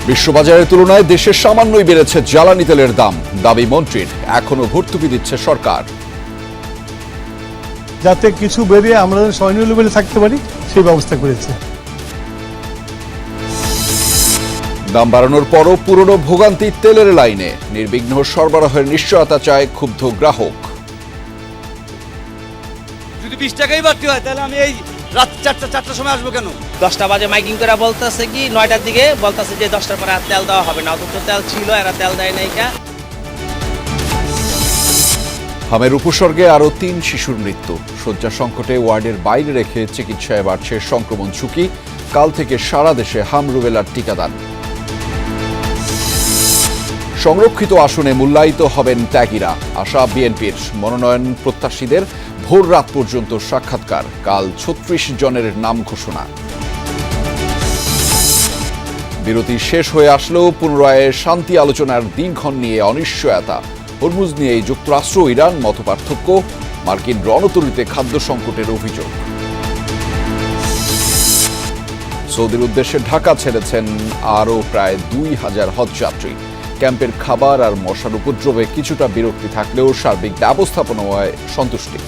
বিশ্ববাজারের তুলনায় দেশে সামান্যই বেড়েছে জ্বালানি তেলের দাম, দাবি মন্ত্রীর। এখনো ভর্তুকি দিচ্ছে সরকার। যাতে কিছু বেরিয়ে আমরা সহনীয় লেভেলে থাকতে পারি সেই ব্যবস্থা করেছে। দাম বাড়ানোর পরও পুরনো ভোগান্তি তেলের লাইনে। নির্বিঘ্ন সরবরাহের নিশ্চয়তা চায় ক্ষুব্ধ গ্রাহক। যদি 20 টাকাই বাড়তি হয় তাহলে আমি এই রাত 4টার সময় আসবো কেন? 10টা বাজে মাইকিং করে বলতেছে কি 9টার দিকে বলতেছে যে 10টার পরে আর তেল দেওয়া হবে না। অথচ তেল ছিল, এরা তেল দেয় নাই। হামের উপসর্গে আরও 3 শিশুর মৃত্যু। শয্যা সংকটে ওয়ার্ডের বাইরে রেখে চিকিৎসায় বাড়ছে সংক্রমণ ঝুঁকি। কাল থেকে সারা দেশে হাম রুবেলার টিকাদান। সংরক্ষিত আসনে মূল্যায়িত হবেন ত্যাগীরা। আশা বিএনপির। মনোনয়ন প্রত্যাশীদের ভোর রাত পর্যন্ত সাক্ষাৎকার। কাল 36 জনের নাম ঘোষণা। বিরতি শেষ হয়ে আসলেও পুনরায় শান্তি আলোচনার দিনক্ষণ নিয়ে অনিশ্চয়তা। হরমুজ নিয়ে যুক্তরাষ্ট্র ও ইরান মতপার্থক্য। মার্কিন রণতরীতে খাদ্য সংকটের অভিযোগ। সৌদির উদ্দেশ্যে ঢাকা ছেড়েছেন আরও প্রায় 2000 হজযাত্রী। ক্যাম্পের খাবার আর মশার উপদ্রবে কিছুটা বিরক্তি থাকলেও সার্বিক ব্যবস্থাপনায় সন্তুষ্টি।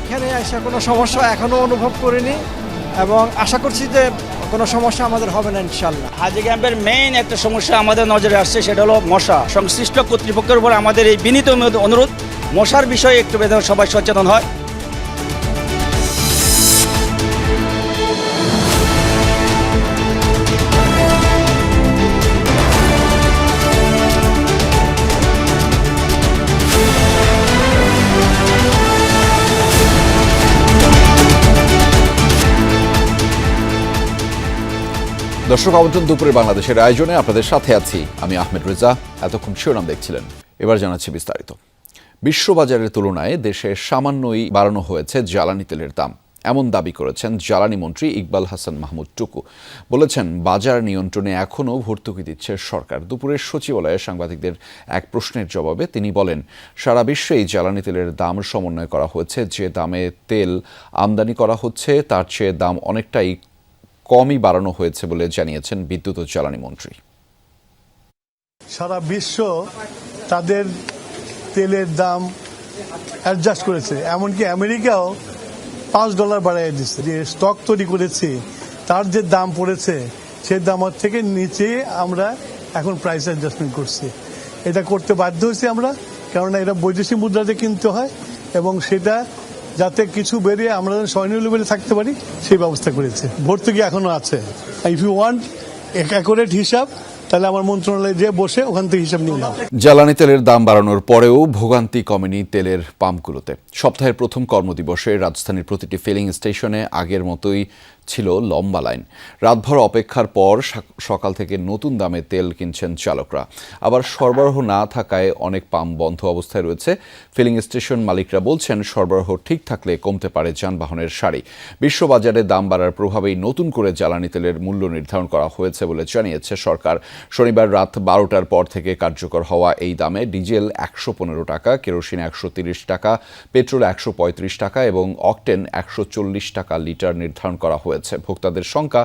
এখানে এসে কোনো সমস্যা এখনো অনুভব করিনি এবং আশা করছি যে কোনো সমস্যা আমাদের হবে না ইনশাল্লাহ। হাজি ক্যাম্পের মেইন একটা সমস্যা আমাদের নজরে আসছে, সেটা হলো মশা। সংশ্লিষ্ট কর্তৃপক্ষের উপর আমাদের এই বিনীত অনুরোধ, মশার বিষয়ে একটু সবাই সচেতন হয়। দর্শক, আমন্ত্রণ দুপুরের বাংলাদেশের আয়োজনে আপনাদের সাথে আছি আমি আহমেদ রেজা। এতক্ষণ শিরোনাম দেখছিলেন, এবার জানাচ্ছি বিস্তারিত। বিশ্ববাজারের তুলনায় দেশে সামান্যই বাড়ানো হয়েছে জ্বালানি তেলের দাম, এমন দাবি করেছেন জ্বালানি মন্ত্রী ইকবাল হাসান মাহমুদ টুকু। বলেছেন, বাজার নিয়ন্ত্রণে এখনও ভর্তুকি দিচ্ছে সরকার। দুপুরের সচিবালয়ে সাংবাদিকদের এক প্রশ্নের জবাবে তিনি বলেন, সারা বিশ্বেই জ্বালানি তেলের দাম সমন্বয় করা হয়েছে। যে দামে তেল আমদানি করা হচ্ছে তার চেয়ে দাম অনেকটাই কমই বাড়ানো হয়েছে বলে জানিয়েছেন বিদ্যুৎ ও জ্বালানি মন্ত্রী। সারা বিশ্ব তাদের তেলের দাম অ্যাডজাস্ট করেছে, এমনকি আমেরিকাও $5 বাড়াই দিচ্ছে। যে স্টক তৈরি করেছি তার যে দাম পড়েছে সেই দামের থেকে নিচে আমরা এখন প্রাইস অ্যাডজাস্টমেন্ট করছি। এটা করতে বাধ্য হয়েছি আমরা, কেননা এটা বৈদেশিক মুদ্রাতে কিনতে হয় এবং সেটা যাতে কিছু বেরিয়ে আমরা সহনীয় লেভেলে থাকতে পারি সেই ব্যবস্থা করেছে। ভর্তুকি এখনো আছে। ইফ ইউ ওয়ান্ট অ্যাকুরেট হিসাব তাহলে আমার মন্ত্রণালয়ে যে বসে ওখান থেকে হিসাব নিয়ে নাও। জ্বালানি তেলের দাম বাড়ানোর পরেও ভোগান্তি কমেনি তেলের পাম্পগুলোতে। সপ্তাহের প্রথম কর্মদিবসে রাজধানীর প্রতিটি ফিলিং স্টেশনে আগের মতোই ছিল লম্বা লাইন। রাতভর অপেক্ষার পর সকাল থেকে নতুন দামে তেল কিনছেন চালকরা। আবার সরবরাহ না থাকায় অনেক পাম্প বন্ধ অবস্থায় রয়েছে। ফিলিং স্টেশন মালিকরা বলছেন, সরবরাহ ঠিক থাকলে কমতে পারে যানবাহনের সারি। বিশ্ববাজারে দাম বাড়ার প্রভাবেই নতুন করে জ্বালানি তেলের মূল্য নির্ধারণ করা হয়েছে বলে জানিয়েছে সরকার। শনিবার রাত 12টার পর থেকে কার্যকর হওয়া এই দামে ডিজেল 115 টাকা, কেরোসিন 130 টাকা, পেট্রোল 135 টাকা এবং অকটেন 140 টাকা লিটার নির্ধারণ করা হয়েছে। ভোক্তাদের সংখ্যা,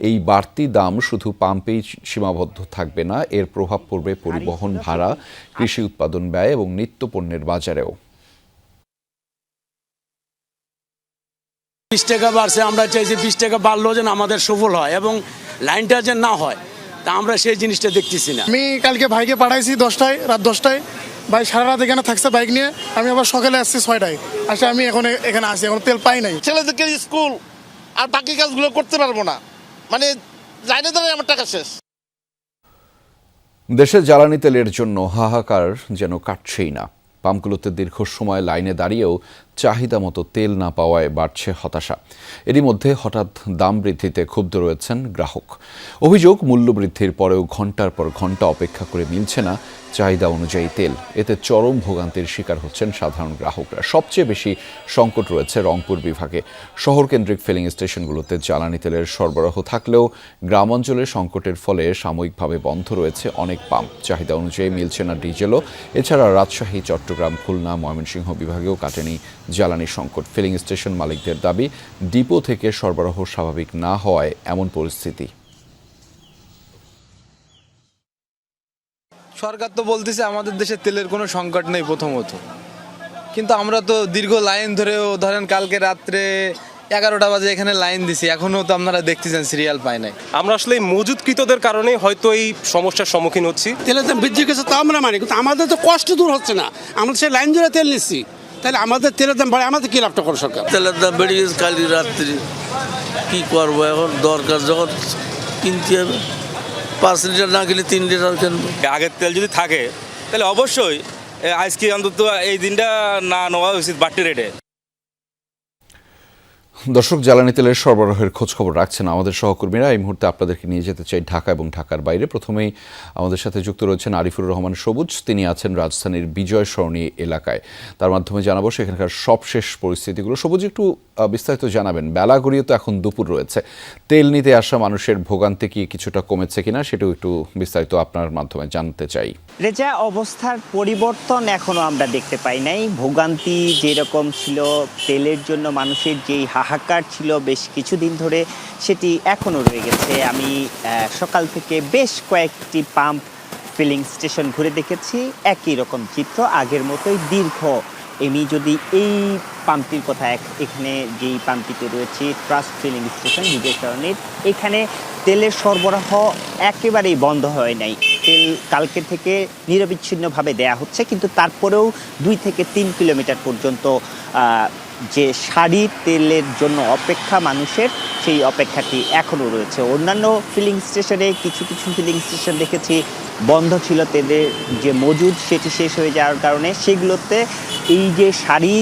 এই বাড়তি দাম শুধু পাম্পেই সীমাবদ্ধ থাকবে না, এর প্রভাব পড়বে পরিবহন ভাড়া, কৃষি উৎপাদন ব্যয় এবং নিত্য পণ্যের বাজারেও। 20 টাকা বাড়ছে, আমরা চাইছি 20 টাকা বাড়লেও যেন আমাদের সফল হয় এবং লাইনটা যেন না হয়, তা আমরা সেই জিনিসটা দেখতেছি না। আমি কালকে ভাইকে পাঠাইছি রাত 10টায়। ভাই সারা রাত এখানে থাকছে বাইক নিয়ে। আমি আবার সকালে আসছি 6টায়। আসলে আমি এখানে আসি, এখন তেল পাই নাই। ছেলেদেরকে স্কুল আর বাকি কাজগুলো করতে পারবো না, মানে যাইনে দাঁড়ায় আমার টাকা শেষ। দেশে জ্বালানি তেলের জন্য হাহাকার যেন কাটছেই না। পাম্পগুলোতে দীর্ঘ সময় লাইনে দাঁড়িয়েও চাহিদা মতো তেল না পাওয়ায় বাড়ছে হতাশা। এরই মধ্যে হঠাৎ দাম বৃদ্ধিতে ক্ষুব্ধ রয়েছেন গ্রাহক। অভিযোগ, মূল্য বৃদ্ধির পরেও ঘন্টার পর ঘন্টা অপেক্ষা করে মিলছে না চাহিদা অনুযায়ী তেল। এতে চরম ভোগান্তির শিকার হচ্ছেন সাধারণ গ্রাহকরা। সবচেয়ে বেশি সংকট রয়েছে রংপুর বিভাগে। শহরকেন্দ্রিক ফিলিং স্টেশনগুলোতে জ্বালানি তেলের সরবরাহ থাকলেও গ্রামাঞ্চলে সংকটের ফলে সাময়িকভাবে বন্ধ রয়েছে অনেক পাম্প। চাহিদা অনুযায়ী মিলছে না ডিজেলও। এছাড়া রাজশাহী, চট্টগ্রাম, খুলনা, ময়মনসিংহ বিভাগেও কাটেনি জ্বালানি সংকট। ফিলিং স্টেশন মালিকদের দাবি, ডিপো থেকে সরবরাহ স্বাভাবিক না হওয়ায় এমন পরিস্থিতি। সরকার তো বলতেছে আমাদের দেশে তেলের কোনো সংকট নেই প্রথমত, কিন্তু আমরা তো দীর্ঘ লাইন ধরেও ধরেন কালকে রাত্রে 11টা বাজে এখানে লাইন দিছি, এখনো তো আপনারা দেখতেছেন সিরিয়াল পায় নাই। আমরা আসলে এই মজুদকৃতদের কারণে হয়তো এই সমস্যার সম্মুখীন হচ্ছি। তেলের দাম বৃদ্ধি গেছে তা আমরা মানি, কিন্তু আমাদের তো কষ্ট দূর হচ্ছে না। আমরা সেই লাইন ধরে তেল নিচ্ছি, তাহলে আমাদের তেলের দাম বাড়ে, আমাদের কি লাভটা করে সরকার? তেলের দাম বেড়ে গেছে কালি রাত্রি, কি করবো এখন? দরকার যখন কিনতে হবে, 5 লিটার না কিনলে 3 লিটার কিনবো। আগের তেল যদি থাকে তাহলে অবশ্যই আজকে অন্তত এই দিনটা না নেওয়া উচিত বাড়তি রেটে। দর্শক, জ্বালানি তেলের সরবরাহের খোঁজখবর রাখছেন আমাদের সহকর্মীরা। এই মুহূর্তে আপনাদেরকে নিয়ে যেতে চাই ঢাকা এবং ঢাকার বাইরে। প্রথমেই আমাদের সাথে যুক্ত রয়েছেন আরিফুর রহমান সবুজ। তিনি আছেন রাজধানীর বিজয় সরণি এলাকায়। তার মাধ্যমে জানাবো সেখানকার সবশেষ পরিস্থিতিগুলো। সবুজ, একটু বিস্তারিত জানাবেন। বেলা গড়িয়ে তো এখন দুপুর রয়েছে, তেল নিতে আসা মানুষের ভোগান্তি কি কিছুটা কমেছে কিনা সেটাও একটু বিস্তারিত আপনার মাধ্যমে জানতে চাই। রেজা, অবস্থার পরিবর্তন এখনো আমরা দেখতে পাই নাই। ভোগান্তি যেরকম ছিল, তেলের জন্য মানুষের যেই হাহাকার ছিল বেশ কিছুদিন ধরে, সেটি এখনো রয়ে গেছে। আমি সকাল থেকে বেশ কয়েকটি পাম্প ফিলিং স্টেশন ঘুরে দেখেছি, একই রকম চিত্র, আগের মতোই দীর্ঘ। আমি যদি এই পাম্পটির কথা, এখানে যেই পাম্পটিতে রয়েছে ট্রাস্ট ফিলিং স্টেশন বিজয় সরণির, এখানে তেলের সরবরাহ একেবারেই বন্ধ হয় নাই। তেল কালকে থেকে নিরবিচ্ছিন্নভাবে দেয়া হচ্ছে, কিন্তু তারপরেও 2 থেকে 3 কিলোমিটার পর্যন্ত যে সারি তেলের জন্য অপেক্ষা মানুষের, সেই অপেক্ষাটি এখনও রয়েছে। অন্যান্য ফিলিং স্টেশনে কিছু ফিলিং স্টেশন দেখেছি বন্ধ ছিল, তেলের যে মজুদ সেটি শেষ হয়ে যাওয়ার কারণে সেগুলোতে এই যে সারি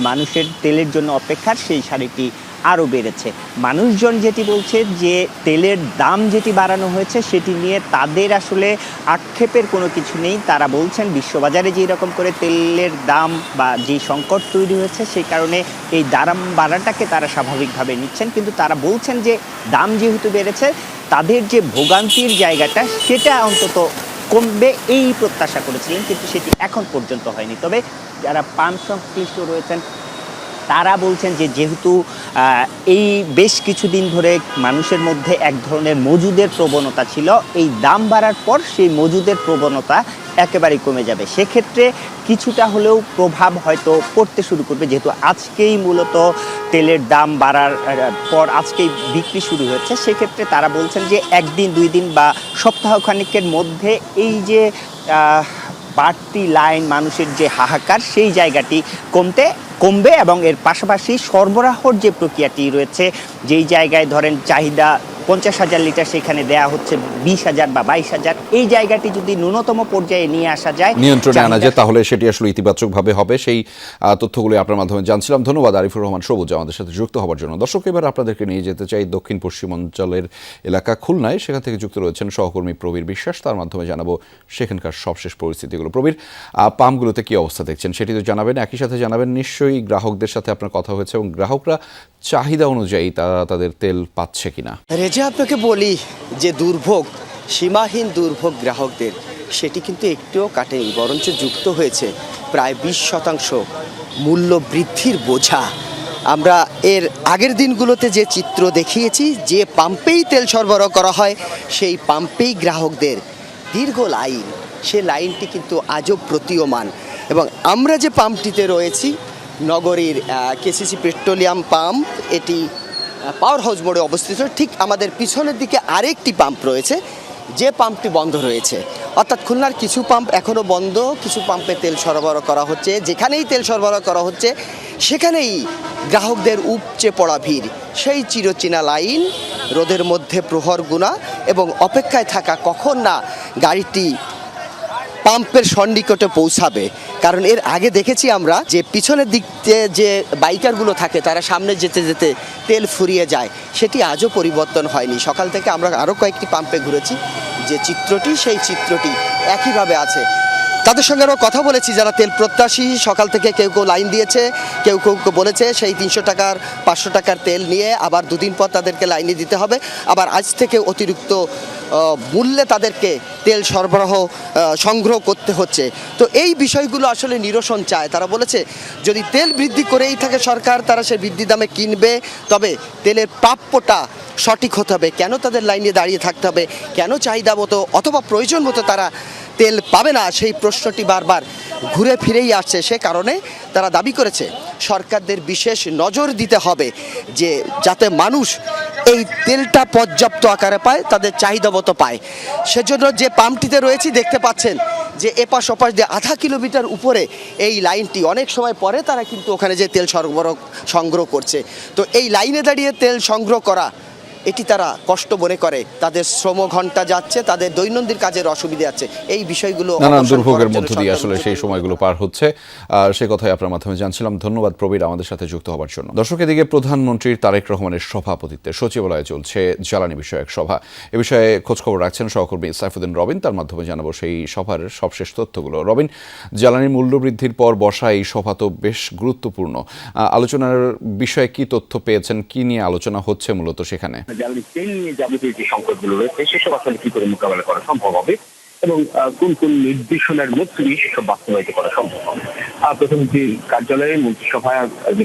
মানুষের তেলের জন্য অপেক্ষার, সেই সারিটি আরও বেড়েছে। মানুষজন যেটি বলছে যে তেলের দাম যেটি বাড়ানো হয়েছে সেটি নিয়ে তাদের আসলে আক্ষেপের কোনো কিছু নেই। তারা বলছেন বিশ্ববাজারে যেই রকম করে তেলের দাম বা যেই সংকট তৈরি হয়েছে সেই কারণে এই দাম বাড়াটাকে তারা স্বাভাবিকভাবে নিচ্ছেন, কিন্তু তারা বলছেন যে দাম যেহেতু বেড়েছে তাদের যে ভোগান্তির জায়গাটা সেটা অন্তত কমবে এই প্রত্যাশা করেছিলেন, কিন্তু সেটি এখন পর্যন্ত হয়নি। তবে যারা পাম্প সংশ্লিষ্ট রয়েছেন তারা বলছেন যে যেহেতু এই বেশ কিছুদিন ধরে মানুষের মধ্যে এক ধরনের মজুদের প্রবণতা ছিল, এই দাম বাড়ার পর সেই মজুদের প্রবণতা একেবারেই কমে যাবে। সেক্ষেত্রে কিছুটা হলেও প্রভাব হয়তো পড়তে শুরু করবে, যেহেতু আজকেই মূলত তেলের দাম বাড়ার পর আজকেই বিক্রি শুরু হয়েছে। সেক্ষেত্রে তারা বলছেন যে 1 দিন 2 দিন বা সপ্তাহখানেকের মধ্যে এই যে বাড়তি লাইন, মানুষের যে হাহাকার, সেই জায়গাটি কমবে এবং এর পাশাপাশি সরবরাহর যে প্রক্রিয়াটি রয়েছে, যেই জায়গায় ধরেন চাহিদা 50,000 লিটার সেখানে দেয়া হচ্ছে 20,000 বা 22,000, এই জায়গাটি যদি ন্যূনতম পর্যায়ে নিয়ে আসা যায়, নিয়ন্ত্রণে আনা যায়, তাহলে সেটি আসলে ইতিবাচকভাবে হবে। সেই তথ্যগুলি আপনার মাধ্যমে জানছিলাম। ধন্যবাদ আরিফুর রহমান সবুজ আমাদের সাথে যুক্ত হওয়ার জন্য। দর্শক, এবার আপনাদেরকে নিয়ে যেতে চাই দক্ষিণ পশ্চিমাঞ্চলের এলাকা খুলনায়। সেখান থেকে যুক্ত রয়েছেন সহকর্মী প্রবীর বিশ্বাস। তার মাধ্যমে জানাবো সেখানকার সবশেষ পরিস্থিতিগুলো। প্রবীর, পাম্পগুলোতে কি অবস্থা দেখছেন সেটি তো জানাবেন, একই সাথে জানাবেন নিশ্চয়ই গ্রাহকদের সাথে আপনার কথা হয়েছে এবং গ্রাহকরা চাহিদা অনুযায়ী তারা তাদের তেল পাচ্ছে কিনা। রেজা, আপনাকে বলি যে দুর্ভোগ, সীমাহীন দুর্ভোগ গ্রাহকদের, সেটি কিন্তু একটুও কাটেনি, বরঞ্চ যুক্ত হয়েছে প্রায় 20% মূল্য বৃদ্ধির বোঝা। আমরা এর আগের দিনগুলোতে যে চিত্র দেখিয়েছি, যে পাম্পেই তেল সরবরাহ করা হয় সেই পাম্পেই গ্রাহকদের দীর্ঘ লাইন, সে লাইনটি কিন্তু আজও প্রতীয়মান। এবং আমরা যে পাম্পটিতে রয়েছি, নগরীর কেসিসি পেট্রোলিয়াম পাম্প, এটি পাওয়ার হাউস মোড়ে অবস্থিত। ঠিক আমাদের পিছনের দিকে আরেকটি পাম্প রয়েছে, যে পাম্পটি বন্ধ রয়েছে। অর্থাৎ খুলনার কিছু পাম্প এখনও বন্ধ, কিছু পাম্পে তেল সরবরাহ করা হচ্ছে। যেখানেই তেল সরবরাহ করা হচ্ছে সেখানেই গ্রাহকদের উপচে পড়া ভিড়, সেই চিরচেনা লাইন, রোদের মধ্যে প্রহর গুনা এবং অপেক্ষায় থাকা কখন না গাড়িটি পাম্পের সন্নিকটে পৌঁছাবে। কারণ এর আগে দেখেছি আমরা যে পিছনের দিক যে বাইকারগুলো থাকে তারা সামনে যেতে যেতে তেল ফুরিয়ে যায়, সেটি আজও পরিবর্তন হয়নি। সকাল থেকে আমরা আরও কয়েকটি পাম্পে ঘুরেছি, যে চিত্রটি সেই চিত্রটি একইভাবে আছে। তাদের সঙ্গে আমরা কথা বলেছি যারা তেল প্রত্যাশী, সকাল থেকে কেউ কেউ লাইন দিয়েছে, কেউ কেউ বলেছে সেই 300 টাকার 500 টাকার তেল নিয়ে আবার 2 দিন পর তাদেরকে লাইনে দিতে হবে, আবার আজ থেকে অতিরিক্ত মূল্যে তাদেরকে তেল সরবরাহ সংগ্রহ করতে হচ্ছে। তো এই বিষয়গুলো আসলে নিরসন চায়। তারা বলেছে যদি তেল বৃদ্ধি করেই থাকে সরকার, তারা সে বৃদ্ধি দামে কিনবে, তবে তেলের প্রাপ্যটা সঠিক হতে হবে। কেন তাদের লাইনে দাঁড়িয়ে থাকতে হবে, কেন চাহিদা মতো অথবা প্রয়োজন মতো তারা তেল পাবে না, সেই প্রশ্নটি বারবার ঘুরে ফিরেই আসছে। সে কারণে তারা দাবি করেছে সরকারদের বিশেষ নজর দিতে হবে যে যাতে মানুষ এই তেলটা পর্যাপ্ত আকারে পায়, তাদের চাহিদা মতো পায়। সেজন্য যে পাম্পটিতে রয়েছি দেখতে পাচ্ছেন যে এপাশ ওপাশ দিয়ে আধা কিলোমিটার উপরে এই লাইনটি, অনেক সময় পরে তারা কিন্তু ওখানে যে তেল সংগ্রহ করছে। তো এই লাইনে দাঁড়িয়ে তেল সংগ্রহ করা এটি তারা কষ্ট মনে করে, তাদের শ্রম ঘন্টা যাচ্ছে, তাদের দৈনন্দিন কাজের অসুবিধা আছে। এই বিষয়গুলো নানান দুর্ভোগের মধ্য দিয়ে আসলে সেই সময়গুলো পার হচ্ছে, সে কথাই আপনার মাধ্যমে জানছিলাম। ধন্যবাদ প্রবীর আমাদের সাথে যুক্ত হওয়ার জন্য। দর্শক, এদিকে প্রধানমন্ত্রী তারেক রহমানের সভাপতিত্বে সচিবালয়ে চলছে জ্বালানি বিষয়ক সভা। এ বিষয়ে খোঁজখবর রাখছেন সহকর্মী সাইফুদ্দিন রবিন। তার মাধ্যমে জানাবো সেই সভার সবশেষ তথ্যগুলো। রবিন, জ্বালানির মূল্যবৃদ্ধির পর বসা এই সভা তো বেশ গুরুত্বপূর্ণ। আলোচনার বিষয়ে কি তথ্য পেয়েছেন, কি নিয়ে আলোচনা হচ্ছে মূলত সেখানে? জ্বালানি তেল নিয়ে যাবতীয় যে সংকটগুলো রয়েছে সেসব আসলে কি করে মোকাবেলা করা সম্ভব হবে এবং কোন কোন নির্দেশনার মধ্যে দিয়ে সেসব বাস্তবায়িত করা সম্ভব হবে। প্রধানমন্ত্রী কার্যালয়ে মন্ত্রিসভা যে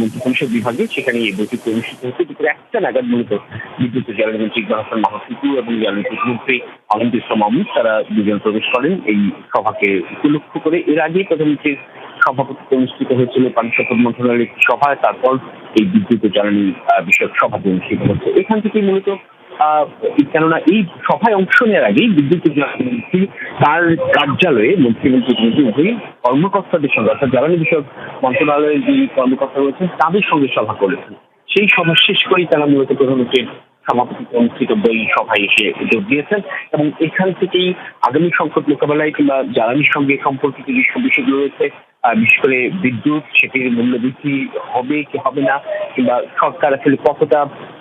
মন্ত্রী পরিষদ বিভাগে সেখানে এই বৈঠক অনুষ্ঠিত হচ্ছে। দুপুর 1টা নাগাদ মূলত বিদ্যুৎ জ্বালানি মন্ত্রী ইকবাল হাসান মাহফুজু এবং জ্বালানি প্রতিমন্ত্রী আনন্দ ইসলাম মাহমুদ তারা দুজন প্রবেশ করেন এই সভাকে উপলক্ষ করে। এর আগে প্রধানমন্ত্রীর সভাপতিত্বে অনুষ্ঠিত হয়েছিল পানি সম্পদ মন্ত্রণালয়ের একটি সভায়, তারপর এই বিদ্যুৎ ও জ্বালানি বিষয়ক সভাটি অনুষ্ঠিত হচ্ছে। এখান থেকে মূলত কেননা এই সভায় অংশ নেওয়ার আগেই বিদ্যুৎ ও জ্বালানি মন্ত্রী তার কার্যালয়ে মন্ত্রী উভয়ই কর্মকর্তাদের সঙ্গে, অর্থাৎ জ্বালানি বিষয়ক মন্ত্রণালয়ের যে কর্মকর্তা রয়েছেন তাদের সঙ্গে সভা করেছেন। সেই সভা শেষ করেই তারা মূলত প্রধানমন্ত্রীর সভাপতিত্বে অনুষ্ঠিত এই সভায় এসে যোগ দিয়েছেন এবং এখান থেকেই আগামী সংকট মোকাবেলায় কিংবা জ্বালানির সঙ্গে সম্পর্কিত যেসব বিষয়গুলো রয়েছে, বিশেষ করে বিদ্যুৎ, সেটির মূল্য বৃদ্ধি হবে কি হবে না, কিংবা সরকার আসলে কতটা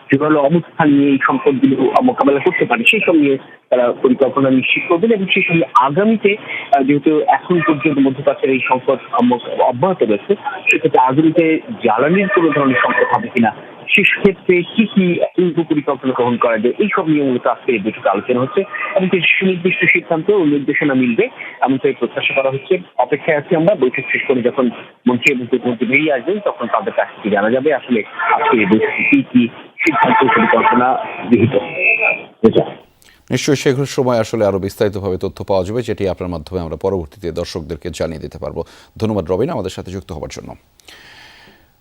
জোরালো অবস্থান নিয়ে এই সংকটগুলো মোকাবেলা করতে পারে সেই সব নিয়ে তারা পরিকল্পনা নিশ্চিত করবেন এবং সেই সঙ্গে আগামীতে যেহেতু এখন পর্যন্ত মধ্যপ্রাচ্যের এই সংকট অব্যাহত রয়েছে, সেক্ষেত্রে আগামীতে জ্বালানির কোনো ধরনের সংকট হবে কিনা, সেক্ষেত্রে কি কি পূর্ব পরিকল্পনা গ্রহণ করা যায়, এইসব নিয়ে মূলত আজকে এই বৈঠকে আলোচনা হচ্ছে এবং সুনির্দিষ্ট সিদ্ধান্ত ও নির্দেশনা মিলবে এমনটাই প্রত্যাশা করা হচ্ছে। অপেক্ষায় আছি আমরা, বৈঠক শেষ করে যখন মন্ত্রী এবং প্রতিমন্ত্রী বেরিয়ে আসবেন তখন তাদের কাছ থেকে জানা যাবে আসলে আজকে এই বৈঠকে কি কি সিদ্ধান্ত পরিকল্পনা গৃহীত। নিশ্চয়ই সেগুলোর সময় আসলে আরো বিস্তারিতভাবে তথ্য পাওয়া যাবে, যেটি আপনার মাধ্যমে আমরা পরবর্তীতে দর্শকদেরকে জানিয়ে দিতে পারবো। ধন্যবাদ রবিন আমাদের সাথে যুক্ত হওয়ার জন্য।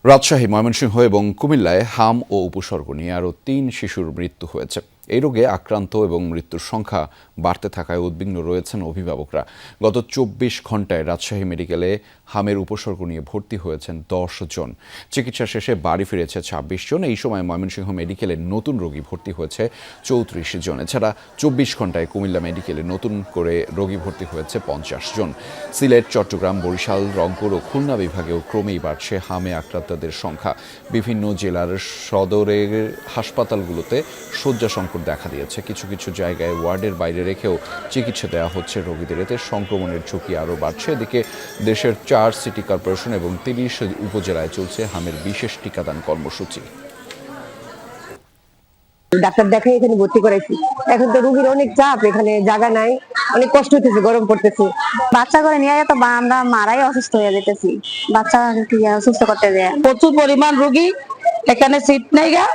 রাজশাহী, ময়মনসিংহ এবং কুমিল্লায় হাম ও উপসর্গ নিয়ে আরও 3 শিশুর মৃত্যু হয়েছে। এই রোগে আক্রান্ত এবং মৃত্যুর সংখ্যা বাড়তে থাকায় উদ্বিগ্ন রয়েছেন অভিভাবকরা। গত 24 ঘন্টায় রাজশাহী মেডিকেলে হামের উপসর্গ নিয়ে ভর্তি হয়েছেন 10 জন। চিকিৎসা শেষে বাড়ি ফিরেছে 26 জন। এই সময় ময়মনসিংহ মেডিকেলে নতুন রোগী ভর্তি হয়েছে 34 জন। এছাড়া 24 ঘন্টায় কুমিল্লা মেডিকেলে নতুন করে রোগী ভর্তি হয়েছে 50 জন। সিলেট, চট্টগ্রাম, বরিশাল, রংপুর ও খুলনা বিভাগেও ক্রমেই বাড়ছে হামে আক্রান্তদের সংখ্যা। বিভিন্ন জেলার সদরের হাসপাতালগুলোতে শয্যা সংকট দেখা দিয়েছে। কিছু কিছু জায়গায় ওয়ার্ডের বাইরে রেখেও চিকিৎসা দেওয়া হচ্ছে রোগীদের। এতে সংক্রমণের ঝুঁকি আরও বাড়ছে। এদিকে দেশের 4 সিটি কর্পোরেশন এবং 30 উপজেলায় চলছে হামের বিশেষ টিকাদান কর্মসূচি। ডাক্তার দেখাই এখানে ভর্তি করাইছি। এখন তো রোগীর অনেক চাপ, এখানে জায়গা নাই, অনেক কষ্ট হতেছে, গরম পড়তেছে। বাচ্চা করে নিয়ে তো আমরা মারাই অসুস্থ হয়ে যেতেছি, বাচ্চা সুস্থ করতে যায়। প্রচুর পরিমাণ রোগী, এখানে সিট নাই গা,